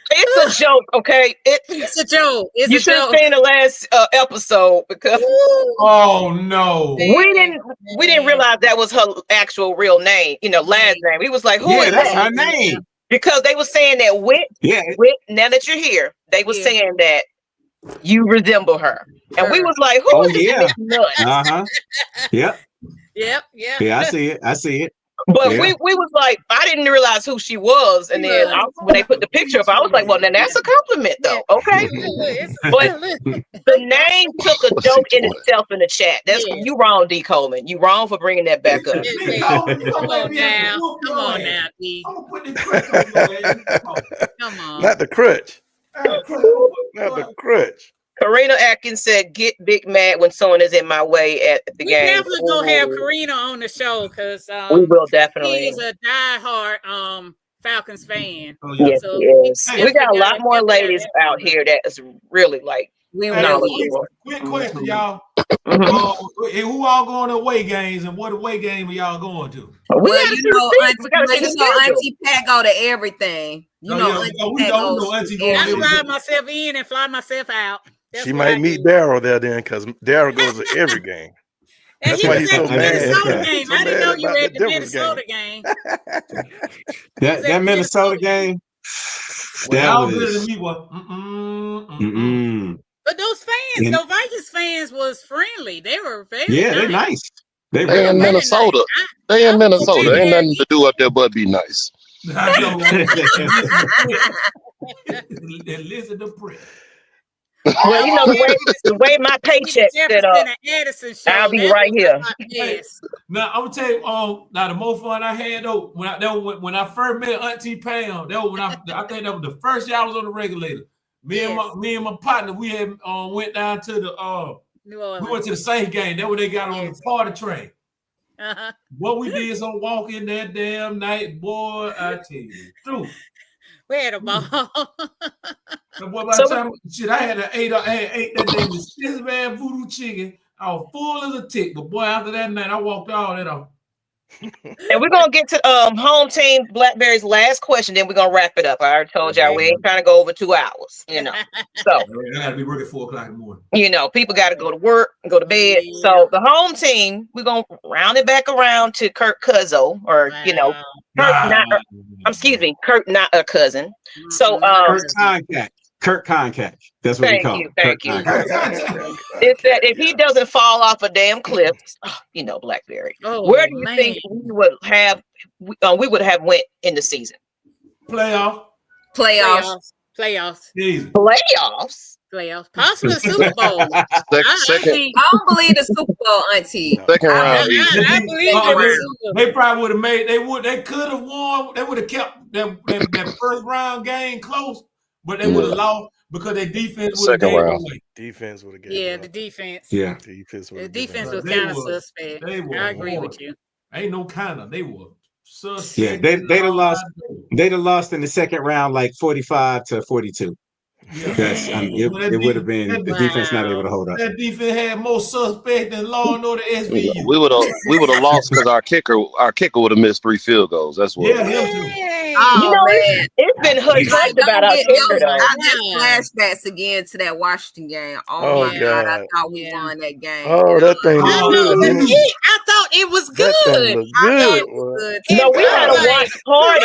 It's a joke, okay? It's a joke. You should have seen the last episode because oh no, we didn't realize that was her actual real name. Last name. We was like, who is that's that? her name. Because they were saying that Wit. Now that you're here, they were saying that you resemble her, and we was like, who is this nut? Yep. Yep. Yeah, I see it. But Yeah. we was like, I didn't realize who she was, and then when they put the picture up, I was like, well, then that's a compliment, though. Okay, but the name took a What's he joke in doing? itself in the chat. That's you wrong, D. Coleman. You wrong for bringing that back up. Come on now. Come on now, D. I'm gonna put the crutch on your ass. Come on. Not the crutch. Not Not the crutch. Karina Atkins said, "Get big mad when someone is in my way at the We game." definitely gonna have Karina on the show because we will definitely. He is a diehard Falcons fan. Oh, yeah. Yes, So yes. we We got a lot gotta more have ladies that out here that is really like We knowledgeable. Quick question, y'all. Mhm. Who all going to away games and what away game are y'all going to? We Well, gotta you see the know, season. Auntie, We gotta see the schedule. Auntie Pat go to everything. You Oh, know, yeah. Auntie We Pat know goes Auntie to going I there. everything. fly myself in and fly myself out. That's She what I might meet do. Daryl there then, because Daryl goes to every game. And That's he why was he's at so the mad. Minnesota game. So I didn't know mad you about were the at the Denver's Minnesota game. That Minnesota game. Well, That y'all better than was. me. But those fans, those Vikings fans was friendly. They were very Yeah, nice. they're nice. They They really in nice. Minnesota. They in Minnesota. Ain't nothing to do up there but be nice. I know, right? And listen to Prince. Well, you know the way my paycheck set up, I'll be right here. Yes. Now I'm gonna tell you, now the more fun I had though when I first met Auntie Pam, that was when I think that was the first year I was on the regulator. Me and my partner, we had went down to the New Orleans. we went to the Saints game. That's what they got on the party train. What we did some walking that damn night, boy. I tell you the truth. Where the ball? Boy, by the time shit, I had ate that damn this man voodoo chicken. I was full as a tick, but boy, after that night, I walked all that off. And we're gonna get to home team Blackberry's last question, then we're gonna wrap it up. I already told y'all we ain't trying to go over 2 hours, you know. So I gotta be working 4 o'clock in the morning. you know, people gotta go to work and go to bed. Yeah. So the home team, we're gonna round it back around to Kurt Cuzzo, or you know, Kurt not a cousin. So Kurt Concac. That's what we call him. Thank you. It's that if he doesn't fall off a damn cliff, you know, Blackberry. Where do you think we would have went in the season? Playoffs. Possibly a Super Bowl. Second. I don't believe the Super Bowl, Auntie. Second round. I believe they probably would have made. They could have won. They would have kept that first round game close, but they would have lost because their defense would have gave away. Defense would have gave. Yeah, the defense. Yeah, the defense was kind of suspect. I agree with you. Ain't no kind of. They were suspect. Yeah, they'd have lost. They'd have lost in the second round, like 45-42. Yeah. Because it would have been the defense not able to hold up. That defense had more suspect than Law and Order SVU. We would have lost because our kicker would have missed 3 field goals. That's what. Yeah, him too. Oh, you know, man. it's been hush about our kicker though. I just flashbacks again to that Washington game. Oh my God, I thought we won that game. Oh, that thing was good. I thought it was good. No, we had a watch party. What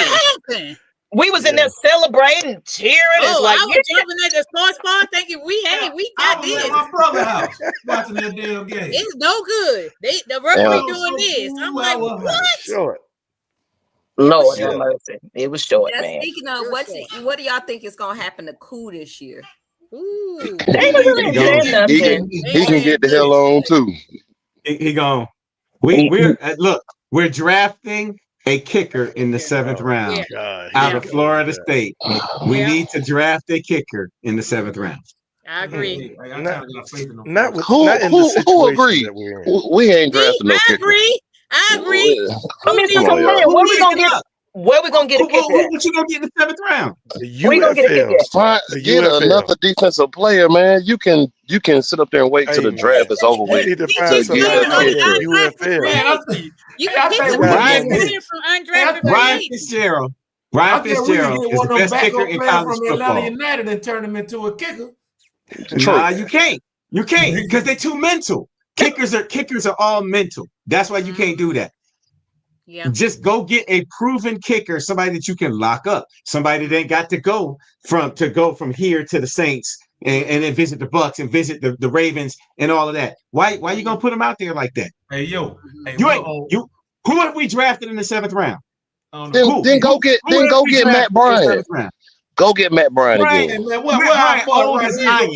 happened? We was in there celebrating, cheering. It's like I was jumping at the sports bar thinking we got this. I was at my brother's house watching that damn game. It's no good. The referee doing this. I'm like, what? Short. Lord have mercy. It was short, man. Speaking of what do y'all think is gonna happen to Koo this year? Ooh. He can get the hell on too. He gone. We're drafting a kicker in the 7th round out of Florida State. We need to draft a kicker in the 7th round. I agree. Who agreed? We ain't drafting no kicker. I agree. I mean, where we gonna get? Where we gonna get a kicker? What you gonna get in the 7th round? We gonna get a kicker. Get another defensive player, man. You can sit up there and wait till the draft is over with. You need to find somebody UFL. You can pick from undrafted. Ryan Fitzgerald. Ryan Fitzgerald is the best kicker in college from football. Atlanta United and turn him into a kicker. Nah, you can't. You can't because they're too mental. Kickers are all mental. That's why you can't do that. Yeah. Just go get a proven kicker, somebody that you can lock up, somebody that ain't got to go from here to the Saints and then visit the Bucks and visit the Ravens and all of that. Why you gonna put them out there like that? Hey yo, Who have we drafted in the 7th round? Then go get Matt Bryant. Go get Matt Bryant again. Man, Matt Bryant old as I am.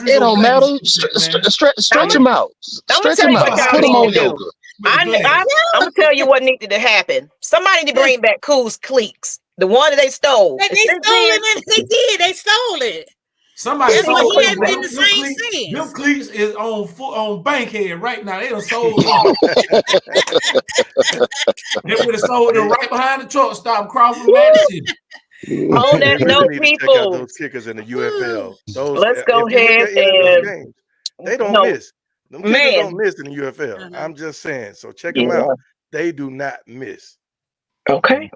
It don't matter. Stretch him out. Stretch him out. Put him on yoga. I'm gonna tell you what needed to happen. Somebody need to bring back Cool's cleats. The one that they stole. They stole it. They did. They stole it. Somebody That's sold why he them. hasn't been the same since. Them cleats is on Bankhead right now. They done sold them. They would have sold them right behind the truck stop crossing Madison. On that note, people, check out those kickers in the UFL. Let's go ahead and games, they don't miss. Them kickers don't miss in the UFL. I'm just saying. So check them out. They do not miss. Okay.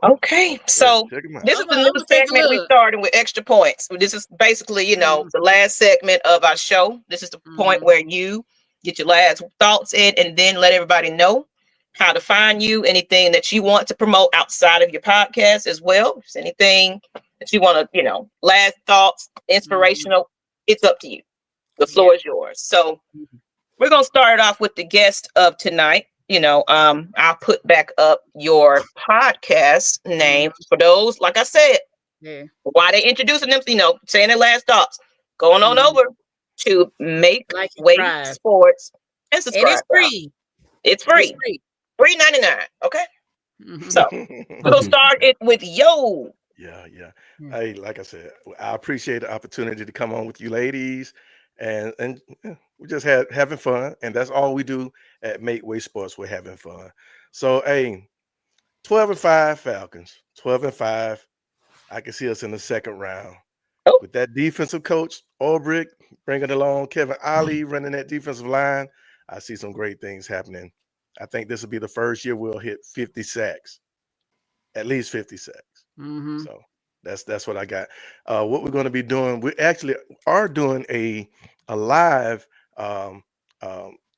So this is the new segment we started with extra points. This is basically, the last segment of our show. This is the point where you get your last thoughts in and then let everybody know how to find you, anything that you want to promote outside of your podcast as well. If there's anything that you want to, last thoughts, inspirational, it's up to you. The floor is yours. So we're going to start off with the guest of tonight. I'll put back up your podcast name for those, like I said, why they introducing them, saying their last thoughts. Going on over to Make Way Sports and subscribe. And it's free. It's free. $3.99. Okay. So we'll start it with Yo. Yeah. Hey, like I said, I appreciate the opportunity to come on with you ladies. And we just having fun, and that's all we do at Make Way Sports. We're having fun. So, 12-5 Falcons, 12-5. I can see us in the 2nd round with that defensive coach Ulbrich bringing along Kevin Ali running that defensive line. I see some great things happening. I think this will be the first year we'll hit 50 sacks, at least 50 sacks. So that's what I got. What we're going to be doing, we actually are doing a live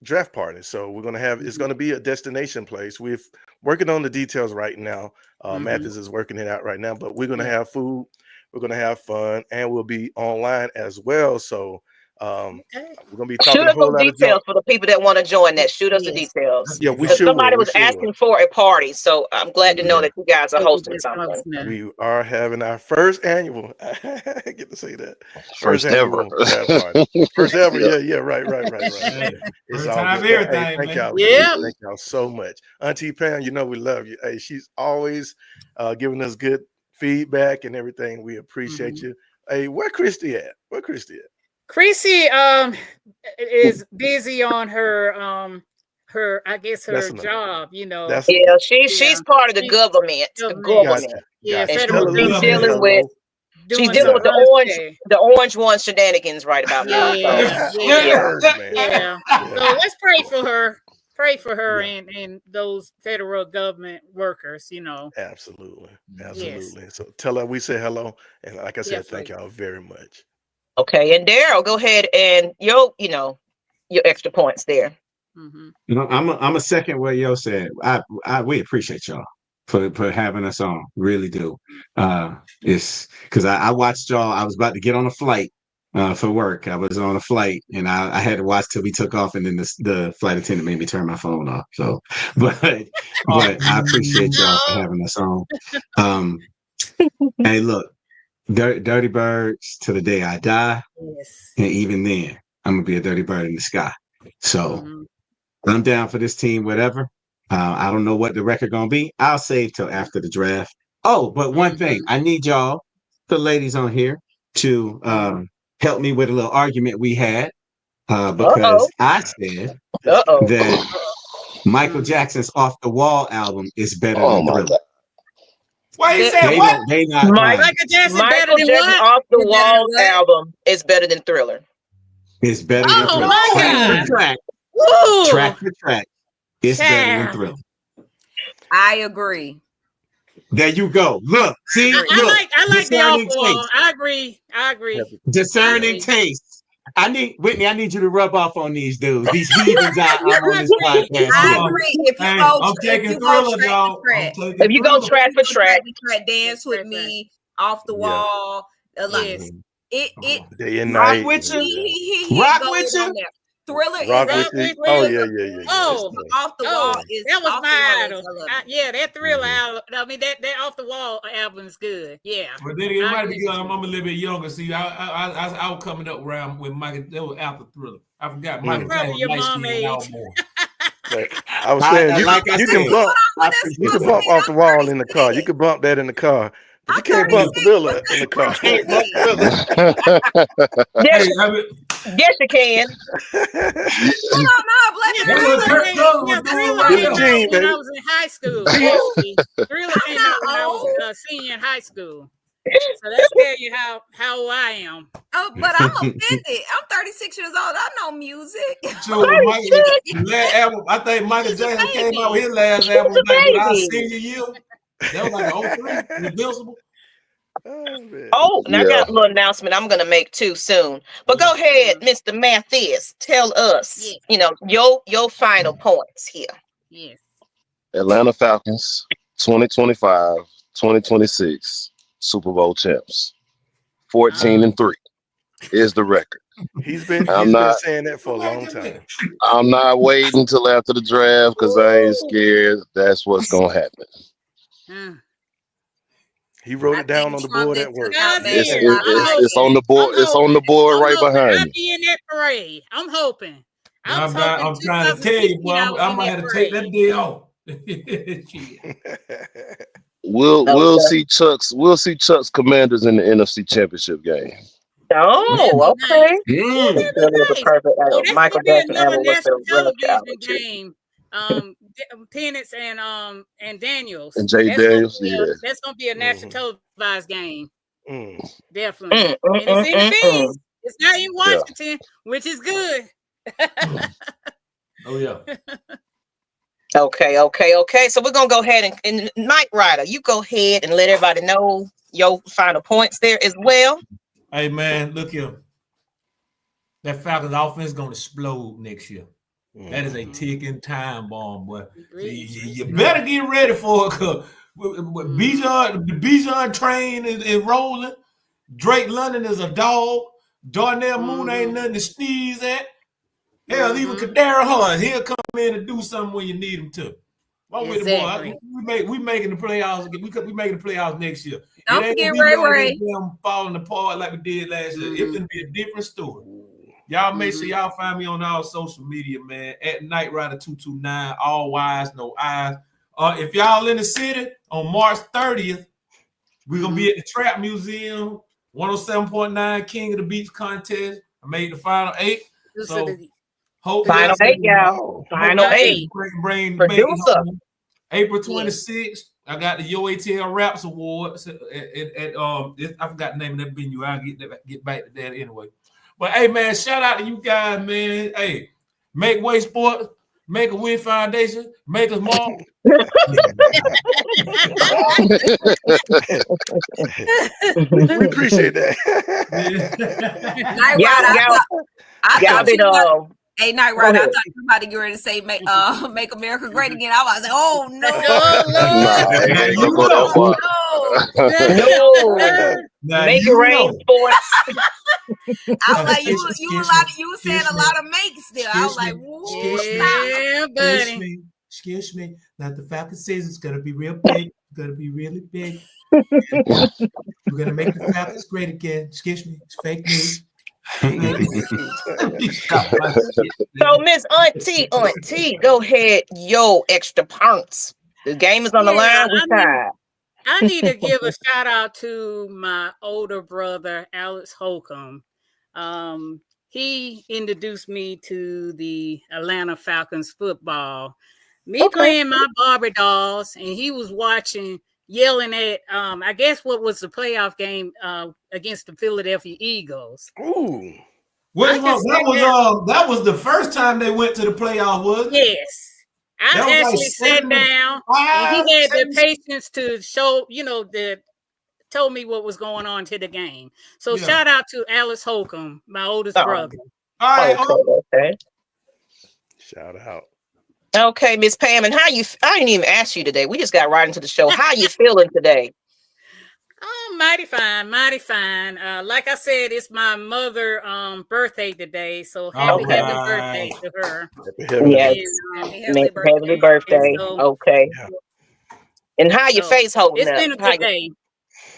draft party. So we're going to have, it's going to be a destination place. We're working on the details right now. Mathis is working it out right now, but we're going to have food. We're going to have fun, and we'll be online as well. So we're going to be talking shoot us some details for the people that want to join that. Shoot us the details. Yeah, we somebody was asking for a party, so I'm glad to know that you guys are hosting something. We are having our first annual. I get to say that. First ever. First ever. Yeah. Right. It's first all time good. everything, Thank man. y'all. Thank y'all so much. Auntie Pam, we love you. Hey, she's always giving us good feedback and everything. We appreciate you. Hey, where Christy at? Chrissy is busy on her I guess her job, she's part of the government. Federal She's dealing with the orange one shenanigans right about now. So let's pray for her. Pray for her and those federal government workers, Absolutely. Yes. So tell her we say hello, and like I said, thank y'all very much. Okay, and Daryl, go ahead and your extra points there. I'm a second what Yo said. We appreciate y'all for having us on. Really do. It's because I watched y'all. I was about to get on a flight for work. I was on a flight, and I had to watch till we took off, and then the flight attendant made me turn my phone off. So, but I appreciate y'all for having us on. Hey, look. Dirty birds to the day I die. Yes. And even then, I'm going to be a dirty bird in the sky. So I'm down for this team, whatever. I don't know what the record going to be. I'll save till after the draft. Oh, but one thing. I need y'all, the ladies on here, to help me with a little argument we had. Because I said that Michael Jackson's Off the Wall album is better than Thriller. Why you say what? Michael Jackson Off the Wall album is better than Thriller. It's better than Thriller. Track for track. It's better than Thriller. I agree. There you go. Look, see, I like the Off the Wall. I agree. Discerning taste. Whitney, I need you to rub off on these dudes. These heathens out on this podcast. I agree. If you go track for track, Dance With Me, Off the Wall. Day and night. Rock with you. Rock with you. Thriller Rock is with you. Oh yeah. Oh, off the wall. Is that was off the my wall. idol. Yeah, that Thriller album. I mean, that Off the Wall album is good. Yeah. But then it might be good. I'm a little bit younger. See, I was coming up around with Michael. That was after Thriller. I forgot Michael Jackson was Your light mom skinned age. now more. I was saying you can bump off the wall in the car. You can bump that in the car, but you can't bump Thriller in the car. Yes, you can. When I was in high school. Actually, Thriller came out when I was a senior in high school. So that tells you how old I am. Oh, but I'm offended. I'm 36 years old. I know music. So last album, I think Michael Jackson came out with his last album like our senior year. That was like 03, Invincible. Oh, and I got a little announcement I'm gonna make too soon. But go ahead, Mr. Mathis. Tell us, your final points here. Yes. Atlanta Falcons, 2025, 2026 Super Bowl champs. 14-3 is the record. He's been saying that for a long time. I'm not waiting until after the draft because I ain't scared. That's what's gonna happen. He wrote it down on the board at work. It's on the board. It's on the board right behind me. I'll be in that parade. I'm hoping. I'm trying to tell you, boy, I might have to take that day off. We'll see Chuck's Commanders in the NFC Championship game. Oh, okay. Michael Jackson album was a television game. Penance and Daniels. And Jay Daniels, that's gonna be a national televised game. Definitely. And it's in Phoenix. It's not in Washington, which is good. Oh yeah. Okay. So we're gonna go ahead and Knight Rider, you go ahead and let everybody know your final points there as well. Hey man, look here. That Falcons offense is gonna explode next year. That is a ticking time bomb, boy. You better get ready for it, because the Bijan train is rolling. Drake London is a dog. Darnell Moon ain't nothing to sneeze at. Hell, even Kadara Hunt, he'll come in and do something when you need him to. With the boy. We making the playoffs. We making the playoffs next year. Don't forget Ray. Them falling apart like we did last year. It's gonna be a different story. Y'all make sure y'all find me on all social media, man. At Knight Rider 229, all Y's, no I's. If y'all in the city on March 30th, we're gonna be at the Trap Museum, 107.9 King of the Beach contest. I made the final 8. So final 8, y'all. Final 8. Bring producer. April 26th. I got the UATL Raps Awards at I forgot the name of that venue. I'll get back to that anyway. But hey, man, shout out to you guys, man. Hey, make Way Sports, make a Win Foundation, make us more. We appreciate that. Hey, Knight Rider, I thought you were about to get ready to say make America great again. I was like, oh no. Make it rain sports. I was like, you were saying a lot of makes there. I was like, buddy. Excuse me. Now the Falcon says it's gonna be real big. It's gonna be really big. We're gonna make the Falcons great again. Excuse me. It's fake news. So Miss Auntie, go ahead, yo, extra points. The game is on the line. We tied. I need to give a shout out to my older brother, Alex Holcomb. He introduced me to the Atlanta Falcons football. Playing my Barbie dolls, and he was watching, yelling at I guess what was the playoff game against the Philadelphia Eagles. Ooh. That was the first time they went to the playoff, was it? Yes. I actually sat down and he had the patience to show, told me what was going on to the game. So shout out to Alice Holcomb, my oldest brother. All right. Okay. Shout out. Okay, Miss Pam, and I didn't even ask you today. We just got right into the show. How you feeling today? mighty fine, mighty fine. Like I said, it's my mother' birthday today, so happy birthday to her. Yes, heavenly birthday. So, Okay. And how your face holding it's up? been a good day.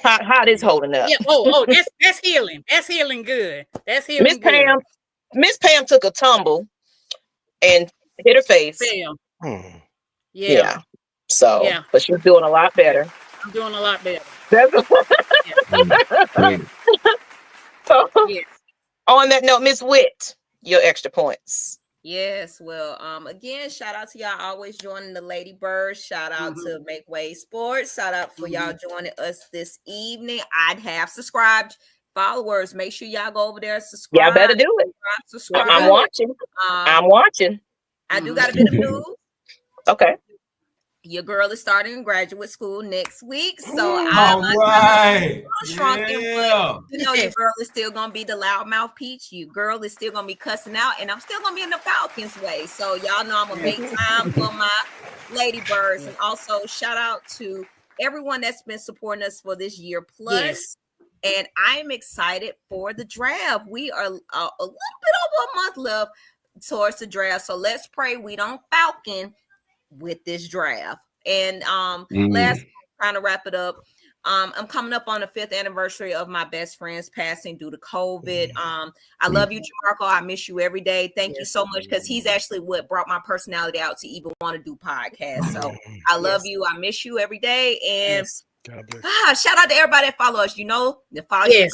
How this holding up? Yeah. Oh, that's healing. That's healing good. That's healing good. Miss Pam took a tumble and hit her face. Yeah. So, yeah. But she's doing a lot better. I'm doing a lot better. So, on that note, Miss Witt, your extra points. Yes, well, again, shout out to y'all always joining the Lady Birds. Shout out to Make Way Sports. Shout out for y'all joining us this evening. I'd have subscribed followers. Make sure y'all go over there, subscribe. Y'all better do it. Subscribe. I'm watching. I'm watching. I do got a bit of news. Okay. Your girl is starting graduate school next week, so all right. Shrunken, but you know your girl is still gonna be the loudmouth peach. Your girl is still gonna be cussing out, and I'm still gonna be in the Falcons way. So y'all know I'm gonna make time for my Lady Birds, and also shout out to everyone that's been supporting us for this year plus. Yes. And I'm excited for the draft. We are a little bit over a month left towards the draft, so let's pray we don't Falcon with this draft. And last, trying to wrap it up, I'm coming up on the 5th anniversary of my best friend's passing due to COVID. I love you, Jamarco. I miss you every day. Thank you so much, because he's actually what brought my personality out to even want to do podcasts. So I love you. I miss you every day. And shout out to everybody that follow us. You know, that follow your girl.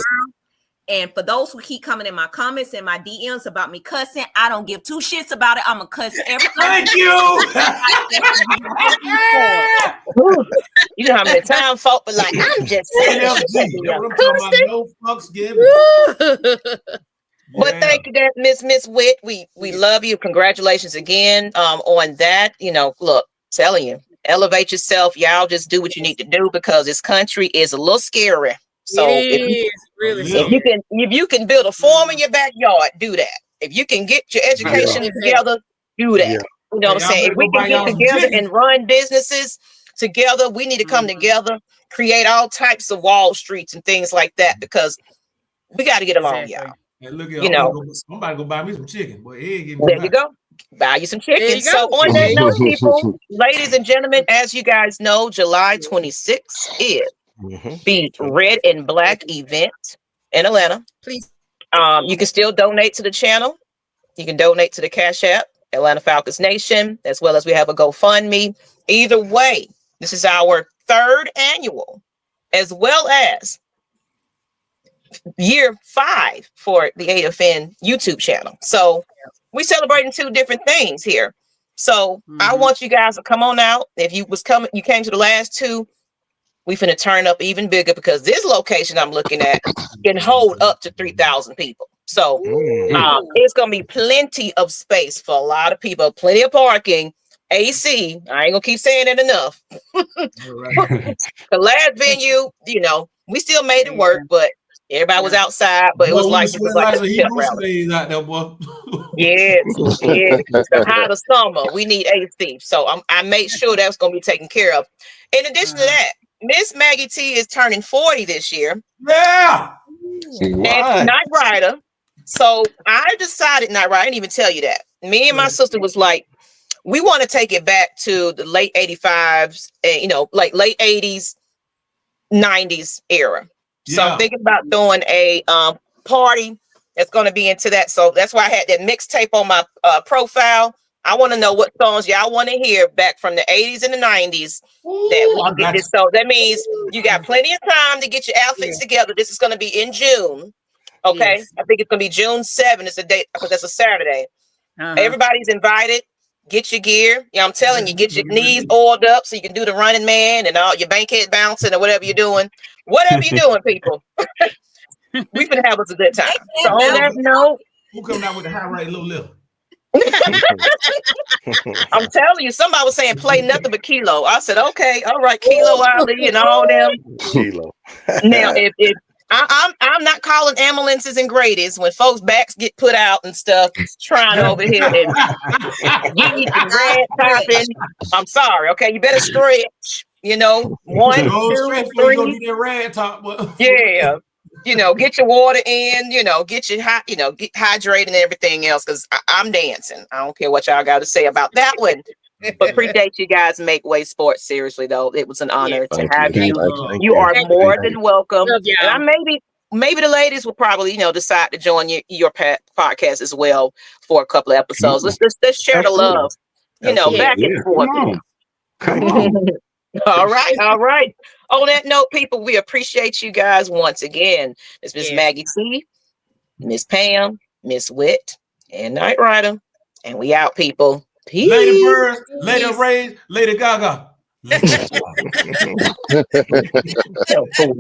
And for those who keep coming in my comments and my DMs about me cussing, I don't give two shits about it. I'm a cuss every Thank you. You know how many times folk but like, I'm just saying. No fucks given. But thank you, that Miss Witt. We love you. Congratulations again on that. You know, look, telling you, elevate yourself. Y'all just do what you need to do, because this country is a little scary. So if you can build a farm in your backyard, do that. If you can get your education together, do that. You know what I'm saying? If we can get together and run businesses together, we need to come together, create all types of Wall Streets and things like that, because we got to get along, y'all. Hey, look, you know, I'm about to go buy me some chicken. Boy, there you go. Buy you some chicken. So on that note, people, ladies and gentlemen, as you guys know, July 26th is the Red and Black event in Atlanta. Please. You can still donate to the channel. You can donate to the Cash App, Atlanta Falcons Nation, as well as we have a GoFundMe. Either way, this is our 3rd annual, as well as year 5 for the AFN YouTube channel. So we're celebrating 2 different things here. So I want you guys to come on out. If you came to the last 2, we finna turn up even bigger, because this location I'm looking at can hold up to 3,000 people. So it's gonna be plenty of space for a lot of people, plenty of parking, AC. I ain't gonna keep saying it enough. The last venue, you know, we still made it work, but everybody was outside, but it was like a pep rally. Out there, boy. Yes, it's the height of summer. We need AC, so I made sure that's gonna be taken care of. In addition to that, Miss Maggie T is turning 40 this year. Yeah. And Night Rider. So I decided, Night Rider, I didn't even tell you that. Me and my sister was like, we want to take it back to the late 85s, you know, like late 80s, 90s era. So I'm thinking about doing a party that's going to be into that. So that's why I had that mixtape on my profile. I want to know what songs y'all want to hear back from the 80s and the 90s. That we can get this. So that means you got plenty of time to get your outfits together. This is going to be in June. Okay. I think it's going to be June 7th. It's a date, because that's a Saturday. Everybody's invited. Get your gear. You know, I'm telling you, get your knees oiled up so you can do the running man and all your bankhead bouncing or whatever you're doing. Whatever you're doing, people. We can have us a good time. So on that note, who coming out with the high right little? I'm telling you, somebody was saying play nothing but Kilo. I said, okay, all right, Kilo Ali and all them. Kilo. Now, if I'm not calling ambulances and Grady's when folks' backs get put out and stuff, trying over here and yeet and red topping. I'm sorry, okay, you better stretch. You know, 1, No 2, stress before you go 3. do that rag top. Yeah. You know, get your water in, you know, get your get hydrated and everything else. Cause I'm dancing. I don't care what y'all got to say about that one. But appreciate you guys make Way Sports seriously though. It was an honor to have you. You are more than welcome. And I maybe the ladies will probably, you know, decide to join your podcast as well for a couple of episodes. Let's share the love, you know, back and forth. Come on. All right. On that note, people, we appreciate you guys once again. It's Miss Maggie T, Miss Pam, Miss Witt, and Knight Rider. And we out, people. Peace. Lady Birds, Lady Ray, Lady Gaga.